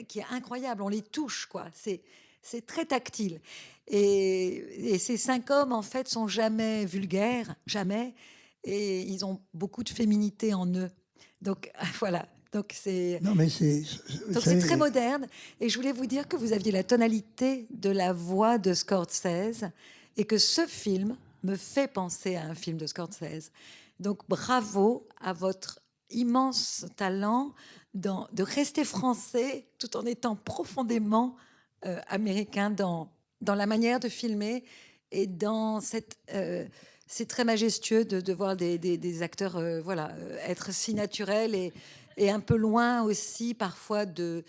qui est incroyable. On les touche, quoi. C'est très tactile. Et ces 5 hommes en fait sont jamais vulgaires, jamais, et ils ont beaucoup de féminité en eux. Donc voilà. Donc c'est très moderne. Et je voulais vous dire que vous aviez la tonalité de la voix de Scorsese et que ce film me fait penser à un film de Scorsese. Donc bravo à votre immense talent de rester français tout en étant profondément américain dans la manière de filmer et dans cette... c'est très majestueux de voir des acteurs être si naturels et un peu loin aussi parfois d'un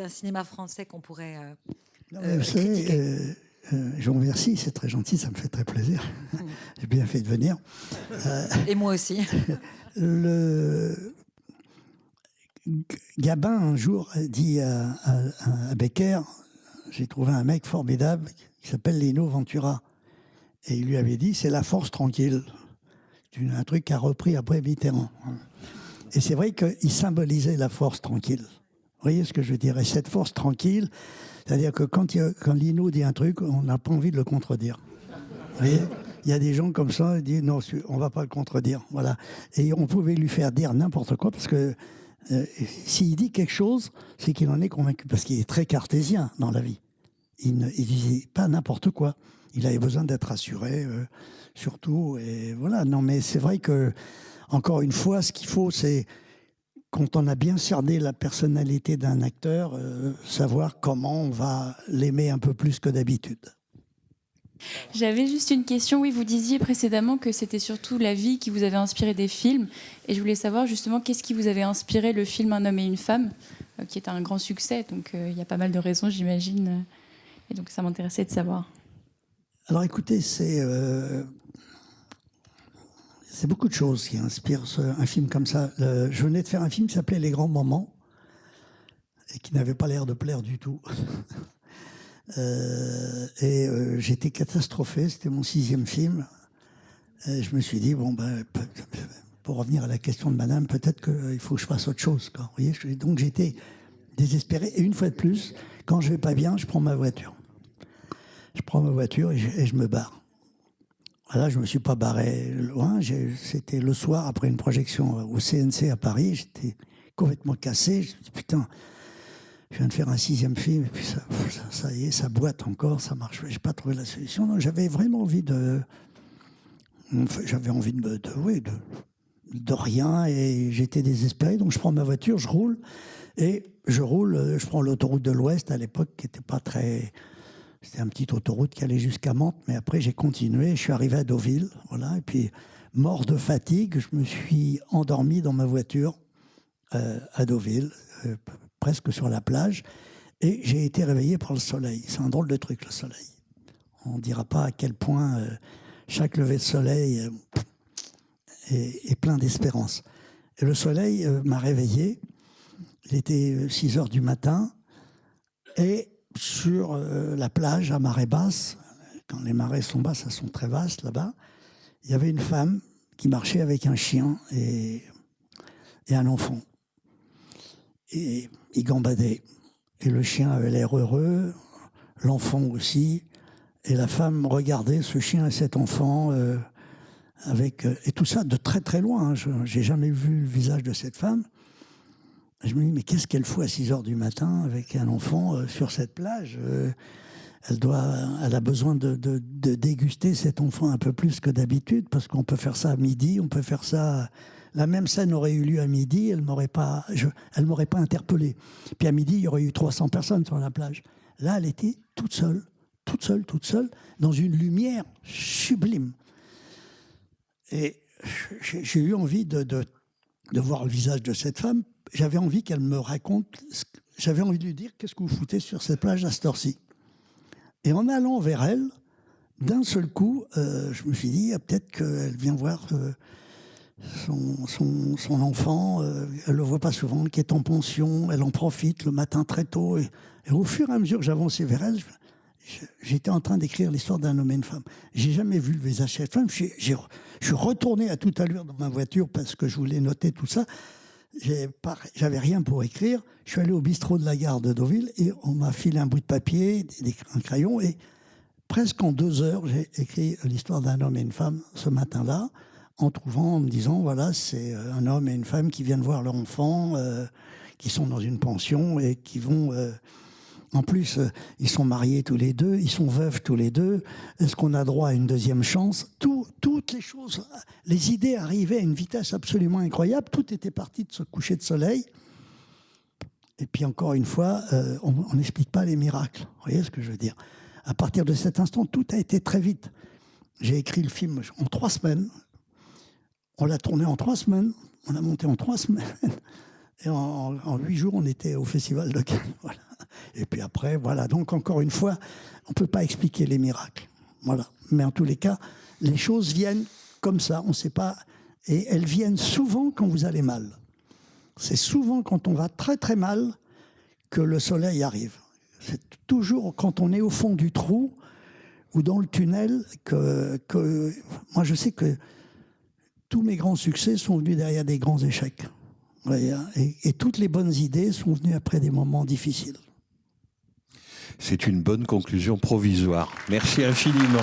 cinéma français qu'on pourrait critiquer. Je vous remercie, c'est très gentil, ça me fait très plaisir. J'ai bien fait de venir. Et moi aussi. Gabin, un jour, dit à Becker, j'ai trouvé un mec formidable qui s'appelle Lino Ventura. Et il lui avait dit, c'est la force tranquille. Un truc qu'a repris après Mitterrand. Et c'est vrai qu'il symbolisait la force tranquille. Vous voyez ce que je veux dire? Et cette force tranquille, c'est-à-dire que quand Lino dit un truc, on n'a pas envie de le contredire. Vous voyez? Il y a des gens comme ça qui disent non, on ne va pas le contredire. Voilà. Et on pouvait lui faire dire n'importe quoi parce que s'il dit quelque chose, c'est qu'il en est convaincu. Parce qu'il est très cartésien dans la vie. Il ne disait pas n'importe quoi. Il avait besoin d'être rassuré, surtout. Et voilà. Non, mais c'est vrai que, encore une fois, ce qu'il faut, c'est, quand on a bien cerné la personnalité d'un acteur, savoir comment on va l'aimer un peu plus que d'habitude. J'avais juste une question. Oui, vous disiez précédemment que c'était surtout la vie qui vous avait inspiré des films. Et je voulais savoir justement qu'est-ce qui vous avait inspiré le film Un homme et une femme, qui est un grand succès. Donc il y a pas mal de raisons, j'imagine. Et donc ça m'intéressait de savoir. Alors écoutez, c'est beaucoup de choses qui inspirent un film comme ça. Je venais de faire un film qui s'appelait Les Grands Moments et qui n'avait pas l'air de plaire du tout. J'étais catastrophé, c'était mon 6e film. Et je me suis dit, bon, pour revenir à la question de madame, peut-être qu'il faut que je fasse autre chose. Quoi. Vous voyez, donc j'étais désespéré. Et une fois de plus, quand je vais pas bien, je prends ma voiture. Je prends ma voiture et je me barre. Là, je ne me suis pas barré loin. C'était le soir, après une projection au CNC à Paris. J'étais complètement cassé. Je me suis dit, putain, je viens de faire un 6e film. Et puis ça y est, ça boite encore, ça marche. Je n'ai pas trouvé la solution. Donc, j'avais vraiment envie de rien. Et j'étais désespéré. Donc, je prends ma voiture, je roule. Et je prends l'autoroute de l'Ouest à l'époque, qui n'était pas très... C'était une petite autoroute qui allait jusqu'à Mantes, mais après j'ai continué, je suis arrivé à Deauville, voilà, et puis mort de fatigue, je me suis endormi dans ma voiture à Deauville, presque sur la plage, et j'ai été réveillé par le soleil. C'est un drôle de truc, le soleil. On ne dira pas à quel point chaque lever de soleil est plein d'espérance. Et le soleil m'a réveillé, il était 6 heures du matin, et sur la plage à marée basse, quand les marées sont basses, elles sont très vastes là-bas, il y avait une femme qui marchait avec un chien et un enfant. Et ils gambadaient. Et le chien avait l'air heureux, l'enfant aussi. Et la femme regardait ce chien et cet enfant et tout ça de très très loin. Hein. Je n'ai jamais vu le visage de cette femme. Je me dis, mais qu'est-ce qu'elle fout à 6 heures du matin avec un enfant sur cette plage elle a besoin de déguster cet enfant un peu plus que d'habitude, parce qu'on peut faire ça à midi, on peut faire ça... La même scène aurait eu lieu à midi, elle ne m'aurait pas interpellé. Puis à midi, il y aurait eu 300 personnes sur la plage. Là, elle était toute seule, dans une lumière sublime. Et j'ai eu envie de voir le visage de cette femme. J'avais envie qu'elle me raconte, j'avais envie de lui dire, qu'est-ce que vous foutez sur cette plage à cette heure-ci ? Et en allant vers elle, d'un seul coup, je me suis dit, peut-être qu'elle vient voir son enfant, elle ne le voit pas souvent, qui est en pension, elle en profite le matin très tôt. Et au fur et à mesure que j'avançais vers elle, j'étais en train d'écrire l'histoire d'un homme et une femme. J'ai jamais vu le visage de cette femme. Je suis retourné à toute allure dans ma voiture parce que je voulais noter tout ça. J'avais rien pour écrire. Je suis allé au bistrot de la gare de Deauville et on m'a filé un bout de papier, un crayon, et presque en 2 heures, j'ai écrit l'histoire d'un homme et une femme ce matin-là, en me disant, voilà, c'est un homme et une femme qui viennent voir leur enfant, qui sont dans une pension et qui vont... En plus, ils sont mariés tous les deux, ils sont veufs tous les deux. Est-ce qu'on a droit à une deuxième chance ? Toutes les choses, les idées arrivaient à une vitesse absolument incroyable. Tout était parti de ce coucher de soleil. Et puis encore une fois, on n'explique pas les miracles. Vous voyez ce que je veux dire ? À partir de cet instant, tout a été très vite. J'ai écrit le film en 3 semaines. On l'a tourné en 3 semaines. On l'a monté en 3 semaines. Et en 8 jours, on était au Festival de Cannes. Voilà. Et puis après, voilà. Donc, encore une fois, on ne peut pas expliquer les miracles. Voilà. Mais en tous les cas, les choses viennent comme ça. On ne sait pas. Et elles viennent souvent quand vous allez mal. C'est souvent quand on va très, très mal que le soleil arrive. C'est toujours quand on est au fond du trou ou dans le tunnel que moi, je sais que tous mes grands succès sont venus derrière des grands échecs. Et toutes les bonnes idées sont venues après des moments difficiles. C'est une bonne conclusion provisoire. Merci infiniment.